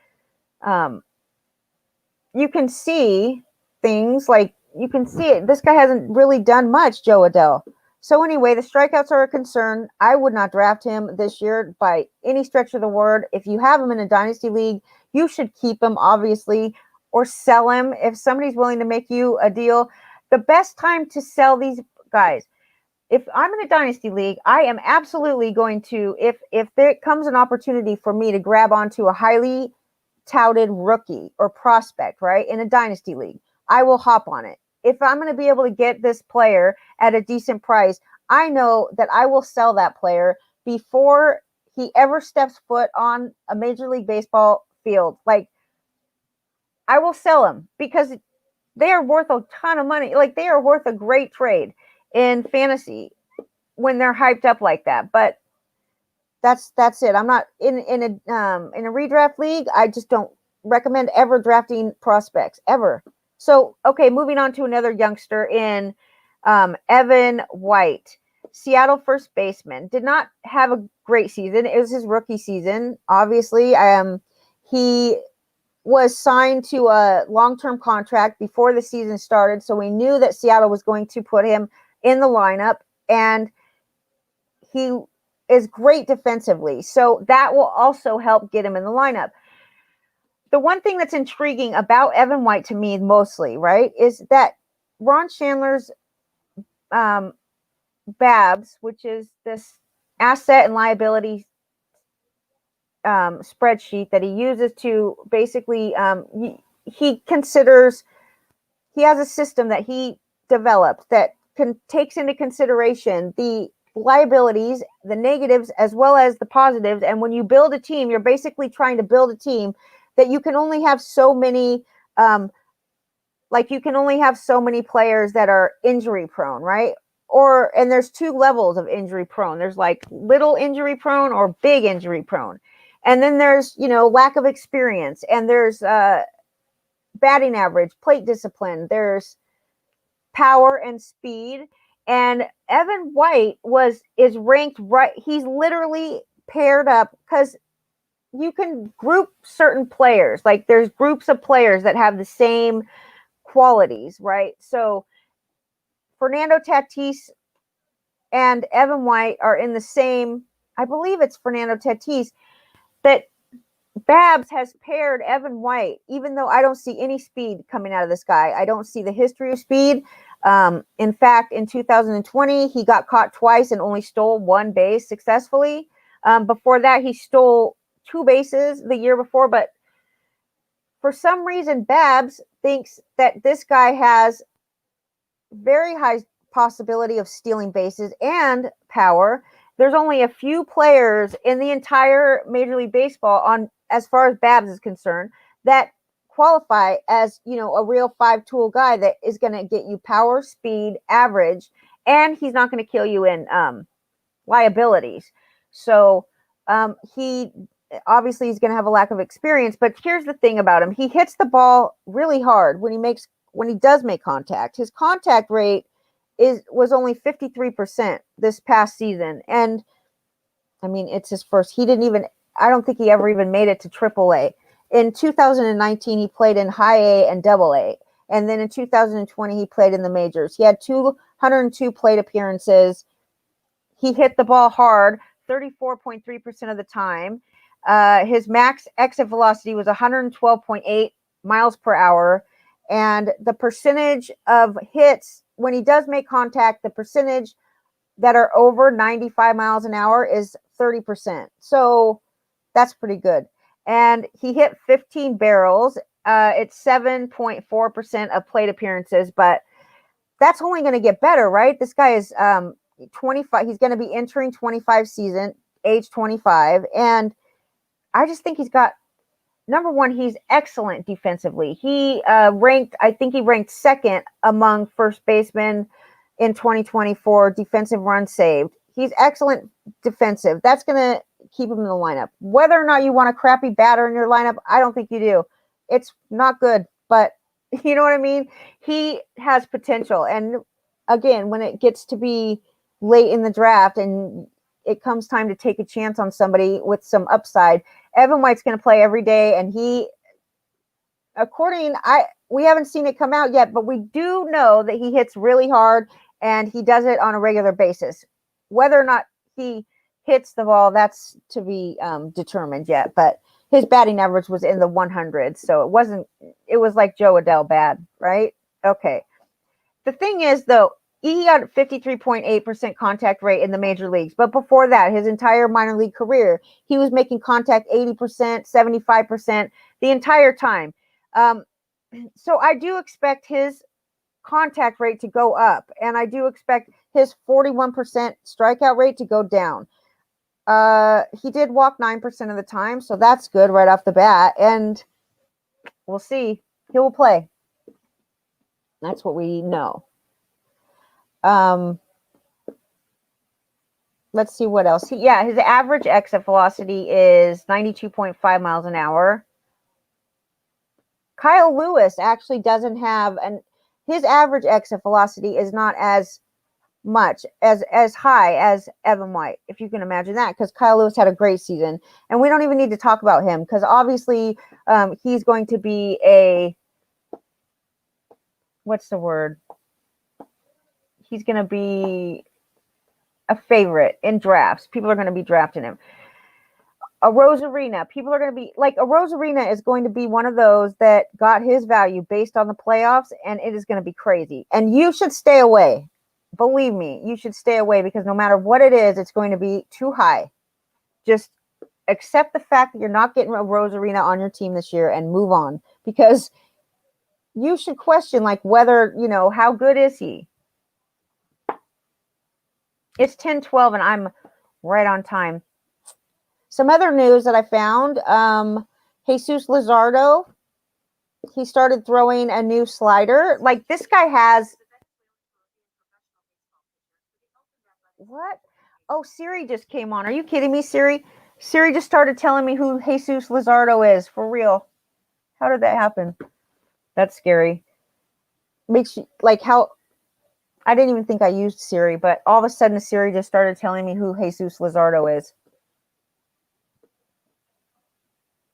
you can see things like, you can see it. This guy hasn't really done much, Joe Adele. So anyway, the strikeouts are a concern. I would not draft him this year by any stretch of the word. If you have him in a dynasty league, you should keep him, obviously, or sell him if somebody's willing to make you a deal. The best time to sell these guys, if I'm in a dynasty league, I am absolutely going to, if there comes an opportunity for me to grab onto a highly touted rookie or prospect, right, in a dynasty league, I will hop on it. If I'm going to be able to get this player at a decent price, I know that I will sell that player before he ever steps foot on a Major League Baseball field. Like, I will sell him because they are worth a ton of money. Like, they are worth a great trade in fantasy when they're hyped up like that. But that's it. I'm not in a redraft league. I just don't recommend ever drafting prospects ever. So, okay, moving on to another youngster in Evan White, Seattle first baseman. Did not have a great season. It was his rookie season, obviously. He was signed to a long-term contract before the season started, so we knew that Seattle was going to put him in the lineup, and he is great defensively. So that will also help get him in the lineup. The one thing that's intriguing about Evan White to me mostly, right, is that Ron Chandler's BABS, which is this asset and liability spreadsheet that he uses to basically, he considers, he has a system that he developed that takes into consideration the liabilities, the negatives, as well as the positives. And when you build a team, you're basically trying to build a team that you can only have so many, you can only have so many players that are injury prone, right? And there's two levels of injury prone. There's like little injury prone or big injury prone. And then there's, lack of experience, and there's batting average, plate discipline, there's power and speed. And Evan White is ranked right. He's literally paired up because you can group certain players. Like, there's groups of players that have the same qualities, right? So Fernando Tatis and Evan White are in the same, I believe it's Fernando Tatis, that BABS has paired Evan White, even though I don't see any speed coming out of this guy. I don't see the history of speed. In fact, in 2020, he got caught twice and only stole one base successfully. Before that, he stole 2 bases the year before, but for some reason, BABS thinks that this guy has very high possibility of stealing bases and power. There's only a few players in the entire Major League Baseball, as far as BABS is concerned, that qualify as, a real 5-tool guy that is going to get you power, speed, average, and he's not going to kill you in liabilities. So he obviously he's going to have a lack of experience, but here's the thing about him. He hits the ball really hard when he does make contact. His contact rate was only 53% this past season. And I mean, it's his first. I don't think he ever even made it to AAA. In 2019, he played in high A and double A. And then in 2020, he played in the majors. He had 202 plate appearances. He hit the ball hard 34.3% of the time. His max exit velocity was 112.8 miles per hour. And the percentage of hits, when he does make contact, the percentage that are over 95 miles an hour is 30%. So that's pretty good. And he hit 15 barrels. It's 7.4% of plate appearances, but that's only going to get better, right? This guy is 25. He's going to be entering 25 season, age 25. And I just think he's got, number one, he's excellent defensively. He I think he ranked second among first basemen in 2024 defensive runs saved. He's excellent defensive. That's going to keep him in the lineup. Whether or not you want a crappy batter in your lineup, I don't think you do. It's not good, but you know what I mean? He has potential. And again, when it gets to be late in the draft and it comes time to take a chance on somebody with some upside, Evan White's going to play every day. And we haven't seen it come out yet, but we do know that he hits really hard and he does it on a regular basis. Whether or not he hits the ball, that's to be determined yet. But his batting average was in the 100s, so it was like Adele bad, right? Okay. The thing is, though, he got 53.8% contact rate in the major leagues. But before that, his entire minor league career, he was making contact 80%, 75% the entire time. So I do expect his contact rate to go up, and I do expect his 41% strikeout rate to go down. He did walk 9% of the time, so that's good right off the bat, and we'll see. He will play. That's what we know. Let's see what else. His average exit velocity is 92.5 miles an hour. Kyle Lewis actually doesn't have his average exit velocity is not as much as high as Evan White, if you can imagine that, because Kyle Lewis had a great season, and we don't even need to talk about him because obviously he's going to be he's going to be a favorite in drafts. People are going to be drafting him. A Rosarina, people are going to be like, a Rosarina is going to be one of those that got his value based on the playoffs, and it is going to be crazy. And you should stay away. Believe me, you should stay away because no matter what it is, it's going to be too high. Just accept the fact that you're not getting a Rosarina on your team this year and move on, because you should question like whether, how good is he? It's 10:12 and I'm right on time. Some other news that I found, Jesus Luzardo, he started throwing a new slider. Like, this guy has... What? Oh, Siri just came on. Are you kidding me, Siri? Siri just started telling me who Jesus Luzardo is. For real. How did that happen? That's scary. Makes you, like, how... I didn't even think I used Siri, but all of a sudden Siri just started telling me who Jesus Luzardo is.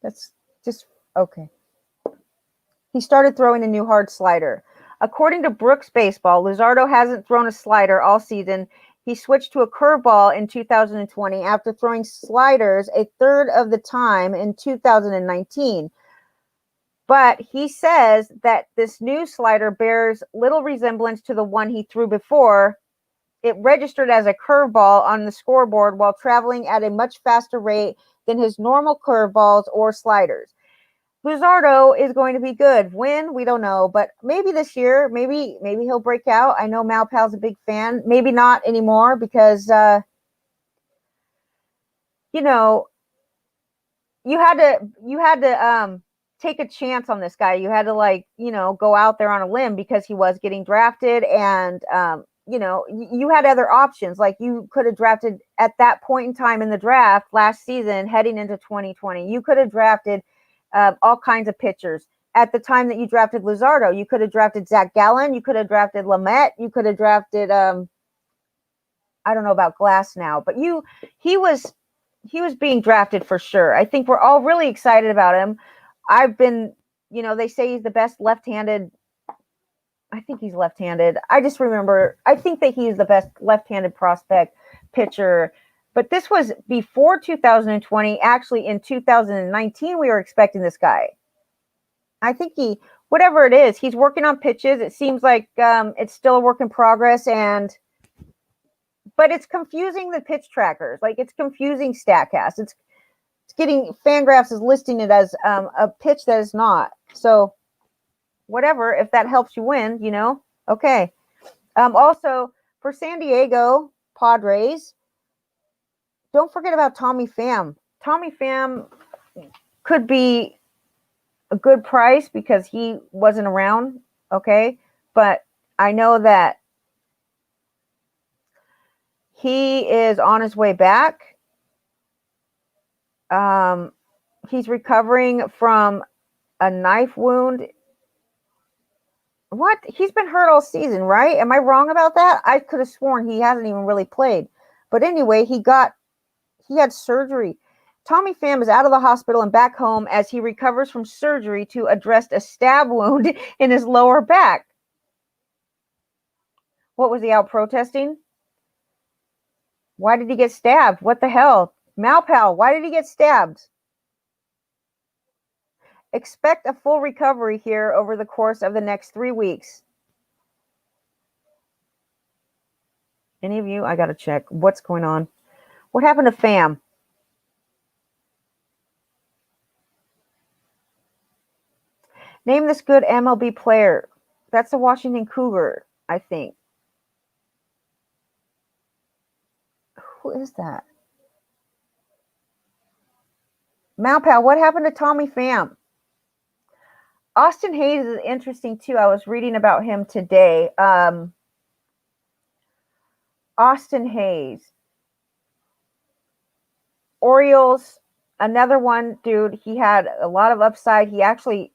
That's just okay. He started throwing a new hard slider. According to Brooks Baseball, Luzardo hasn't thrown a slider all season. He switched to a curveball in 2020 after throwing sliders a third of the time in 2019. But he says that this new slider bears little resemblance to the one he threw before. It registered as a curveball on the scoreboard while traveling at a much faster rate than his normal curveballs or sliders. Luzardo is going to be good. When? We don't know, but maybe this year, maybe he'll break out. I know Malpal's a big fan. Maybe not anymore because, you had to take a chance on this guy. You had to go out there on a limb because he was getting drafted, and you had other options. Like, you could have drafted at that point in time in the draft last season, heading into 2020. You could have drafted all kinds of pitchers. At the time that you drafted Luzardo, you could have drafted Zach Gallen. You could have drafted Lamet. You could have drafted, I don't know about Glass now, but he was being drafted for sure. I think we're all really excited about him. I've been, they say he's the best left-handed. I think he's left-handed. I think that he's the best left-handed prospect pitcher. But this was before 2020. Actually, in 2019, we were expecting this guy. I think whatever it is, he's working on pitches. It seems like it's still a work in progress, but it's confusing the pitch trackers. Like, it's confusing StatCast. It's getting Fangraphs is listing it as a pitch that is not. So whatever, if that helps you win, okay. Also, for San Diego, Padres. Don't forget about Tommy Pham. Tommy Pham could be a good price because he wasn't around, okay? But I know that he is on his way back. He's recovering from a knife wound. What? He's been hurt all season, right? Am I wrong about that? I could have sworn he hasn't even really played. But anyway, he had surgery. Tommy Pham is out of the hospital and back home as he recovers from surgery to address a stab wound in his lower back. What, was he out protesting? Why did he get stabbed? What the hell? Malpal, why did he get stabbed? Expect a full recovery here over the course of the next 3 weeks. Any of you? I got to check. What's going on? What happened to Pham? Name this good MLB player. That's the Washington Cougar, I think. Who is that? Malpal, what happened to Tommy Pham? Austin Hayes is interesting too. I was reading about him today. Austin Hayes. Orioles, another one, dude. He had a lot of upside. He actually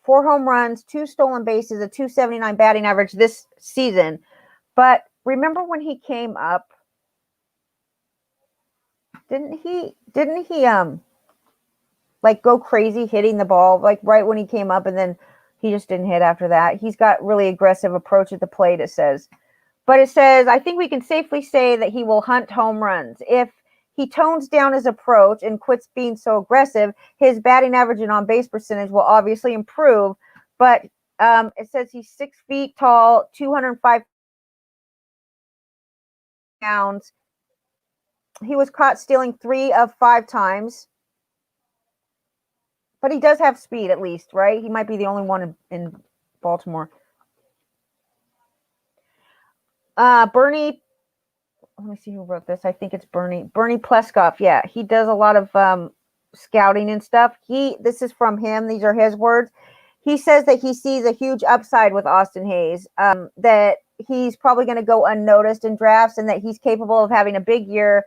4 home runs, 2 stolen bases, a 279 batting average this season. But remember when he came up, didn't he like go crazy hitting the ball like right when he came up, and then he just didn't hit after that. He's got really aggressive approach at the plate, it says. But it says, I think we can safely say that he will hunt home runs. If he tones down his approach and quits being so aggressive, his batting average and on-base percentage will obviously improve. But it says he's 6 feet tall, 205 pounds. He was caught stealing 3 of 5 times. But he does have speed, at least, right? He might be the only one in Baltimore. Bernie, let me see who wrote this. I think it's Bernie Pleskoff. Yeah, he does a lot of scouting and stuff. This is from him. These are his words. He says that he sees a huge upside with Austin Hayes, that he's probably going to go unnoticed in drafts, and that he's capable of having a big year,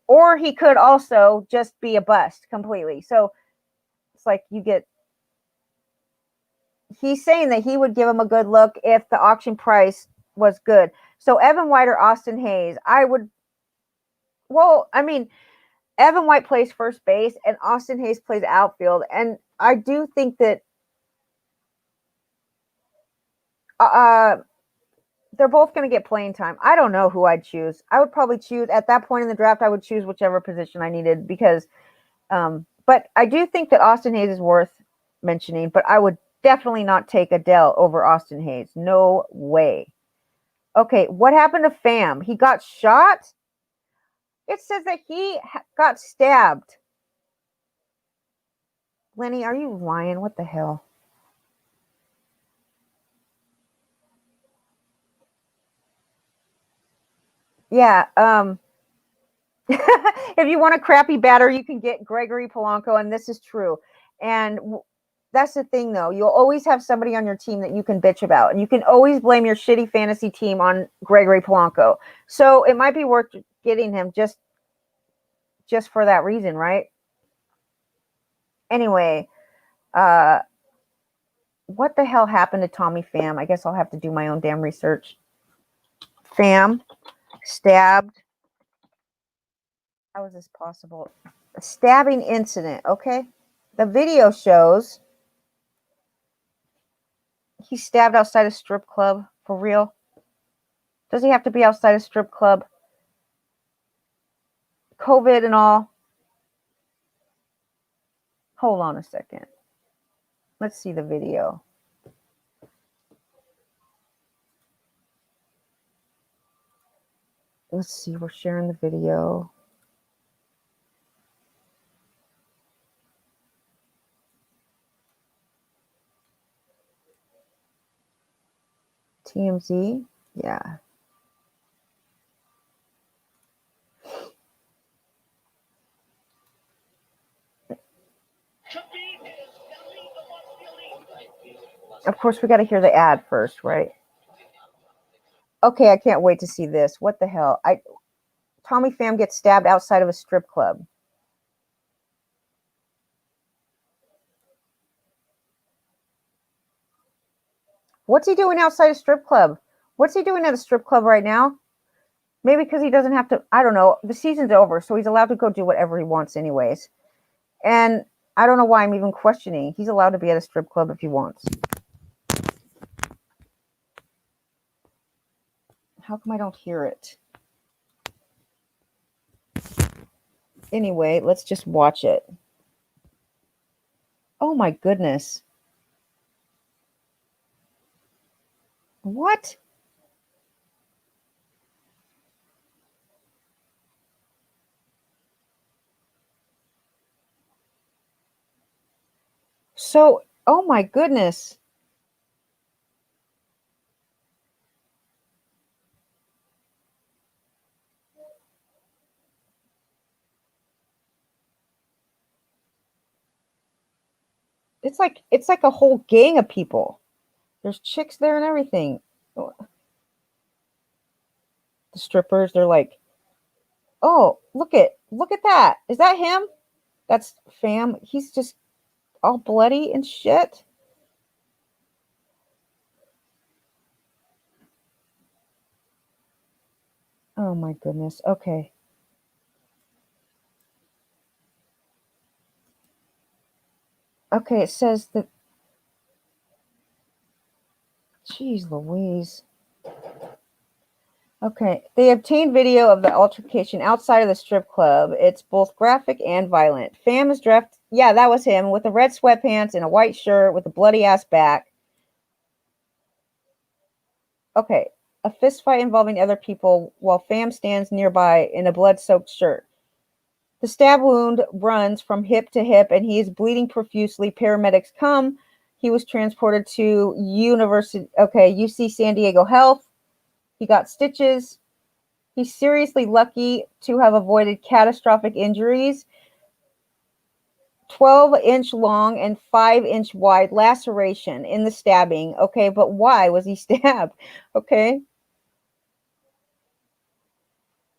or he could also just be a bust completely. So it's like he's saying that he would give him a good look if the auction price was good. So Evan White or Austin Hayes, Evan White plays first base and Austin Hayes plays outfield. And I do think that they're both going to get playing time. I don't know who I'd choose. I would probably choose, at that point in the draft, I would choose whichever position I needed because, but I do think that Austin Hayes is worth mentioning, but I would definitely not take Adele over Austin Hayes. No way. Okay, what happened to Pham? He got shot? It says that he got stabbed. Lenny, are you lying? What the hell? Yeah, if you want a crappy batter, you can get Gregory Polanco, and this is true. And that's the thing, though. You'll always have somebody on your team that you can bitch about, and you can always blame your shitty fantasy team on Gregory Polanco. So it might be worth getting him just for that reason, right? Anyway, what the hell happened to Tommy Pham? I guess I'll have to do my own damn research. Pham stabbed. How is this possible? A stabbing incident, okay? The video shows he stabbed outside a strip club. For real? Does he have to be outside a strip club? COVID and all. Hold on a second. Let's see the video. Let's see, we're sharing the video. TMZ, yeah. Of course, we got to hear the ad first, right? Okay, I can't wait to see this. What the hell? Tommy Pham gets stabbed outside of a strip club. What's he doing outside a strip club? What's he doing at a strip club right now? Maybe because he doesn't have to, I don't know. The season's over, so he's allowed to go do whatever he wants anyways. And I don't know why I'm even questioning. He's allowed to be at a strip club if he wants. How come I don't hear it? Anyway, let's just watch it. Oh my goodness. What? So, oh my goodness. It's like a whole gang of people. There's chicks there and everything. The strippers, they're like, "Oh, look at that. Is that him? That's Pham. He's just all bloody and shit." Oh my goodness. Okay. Okay, it says that. Jeez Louise. Okay, they obtained video of the altercation outside of the strip club. It's both graphic and violent. Pham is dressed, yeah, that was him, with the red sweatpants and a white shirt with a bloody ass back. Okay, a fist fight involving other people while Pham stands nearby in a blood-soaked shirt. The stab wound runs from hip to hip, and he is bleeding profusely. Paramedics come. He was transported to UC San Diego Health. He got stitches. He's seriously lucky to have avoided catastrophic injuries. 12-inch long and 5-inch wide laceration in the stabbing. Okay, but why was he stabbed? Okay.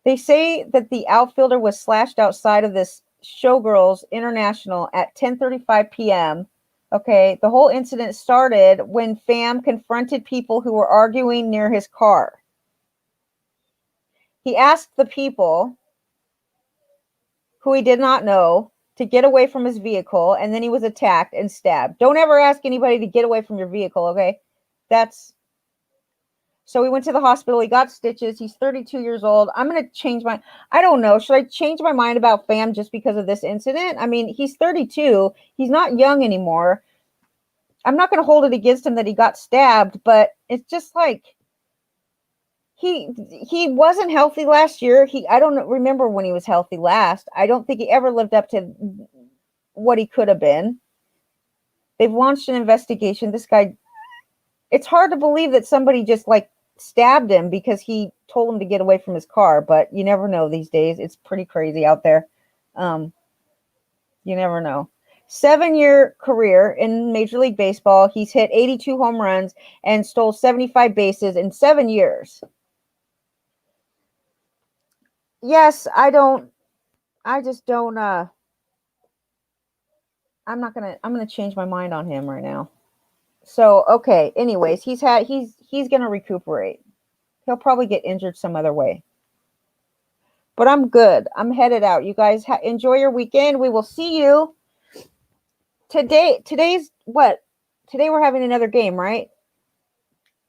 They say that the outfielder was slashed outside of this Showgirls International at 10:35 p.m. Okay, the whole incident started when Pham confronted people who were arguing near his car. He asked the people, who he did not know, to get away from his vehicle, and then he was attacked and stabbed. Don't ever ask anybody to get away from your vehicle, okay? So he went to the hospital. He got stitches. He's 32 years old. I'm going to change I don't know. Should I change my mind about Pham just because of this incident? I mean, he's 32. He's not young anymore. I'm not going to hold it against him that he got stabbed, but it's just like he wasn't healthy last year. I don't remember when he was healthy last. I don't think he ever lived up to what he could have been. They've launched an investigation. This guy, it's hard to believe that somebody just like stabbed him because he told him to get away from his car, but you never know these days. It's pretty crazy out there. You never know. 7-year career in Major League Baseball. He's hit 82 home runs and stole 75 bases in 7 years. Yes, I'm gonna change my mind on him right now. So, okay, anyways, he's gonna recuperate. He'll probably get injured some other way. But I'm good. I'm headed out. You guys enjoy your weekend. We will see you today. Today's what? Today we're having another game, right?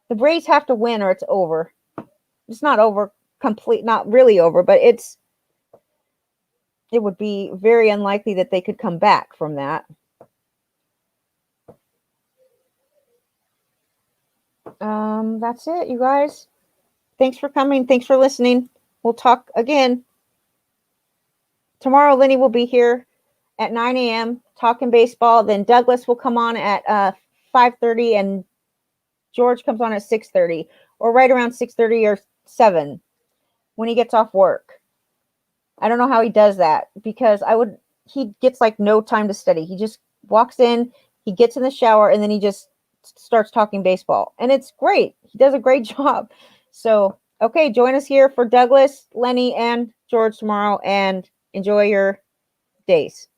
The Braves have to win or it's over. It's not over not really over, but it would be very unlikely that they could come back from that. That's it, you guys. Thanks for coming. Thanks for listening. We'll talk again. Tomorrow, Lenny will be here at 9 a.m. talking baseball. Then Douglas will come on at 5:30 and George comes on at 6:30 or right around 6:30 or 7 when he gets off work. I don't know how he does that because he gets like no time to study. He just walks in, he gets in the shower, and then he just starts talking baseball. And it's great. He does a great job. So, okay, join us here for Douglas, Lenny, and George tomorrow, and enjoy your days.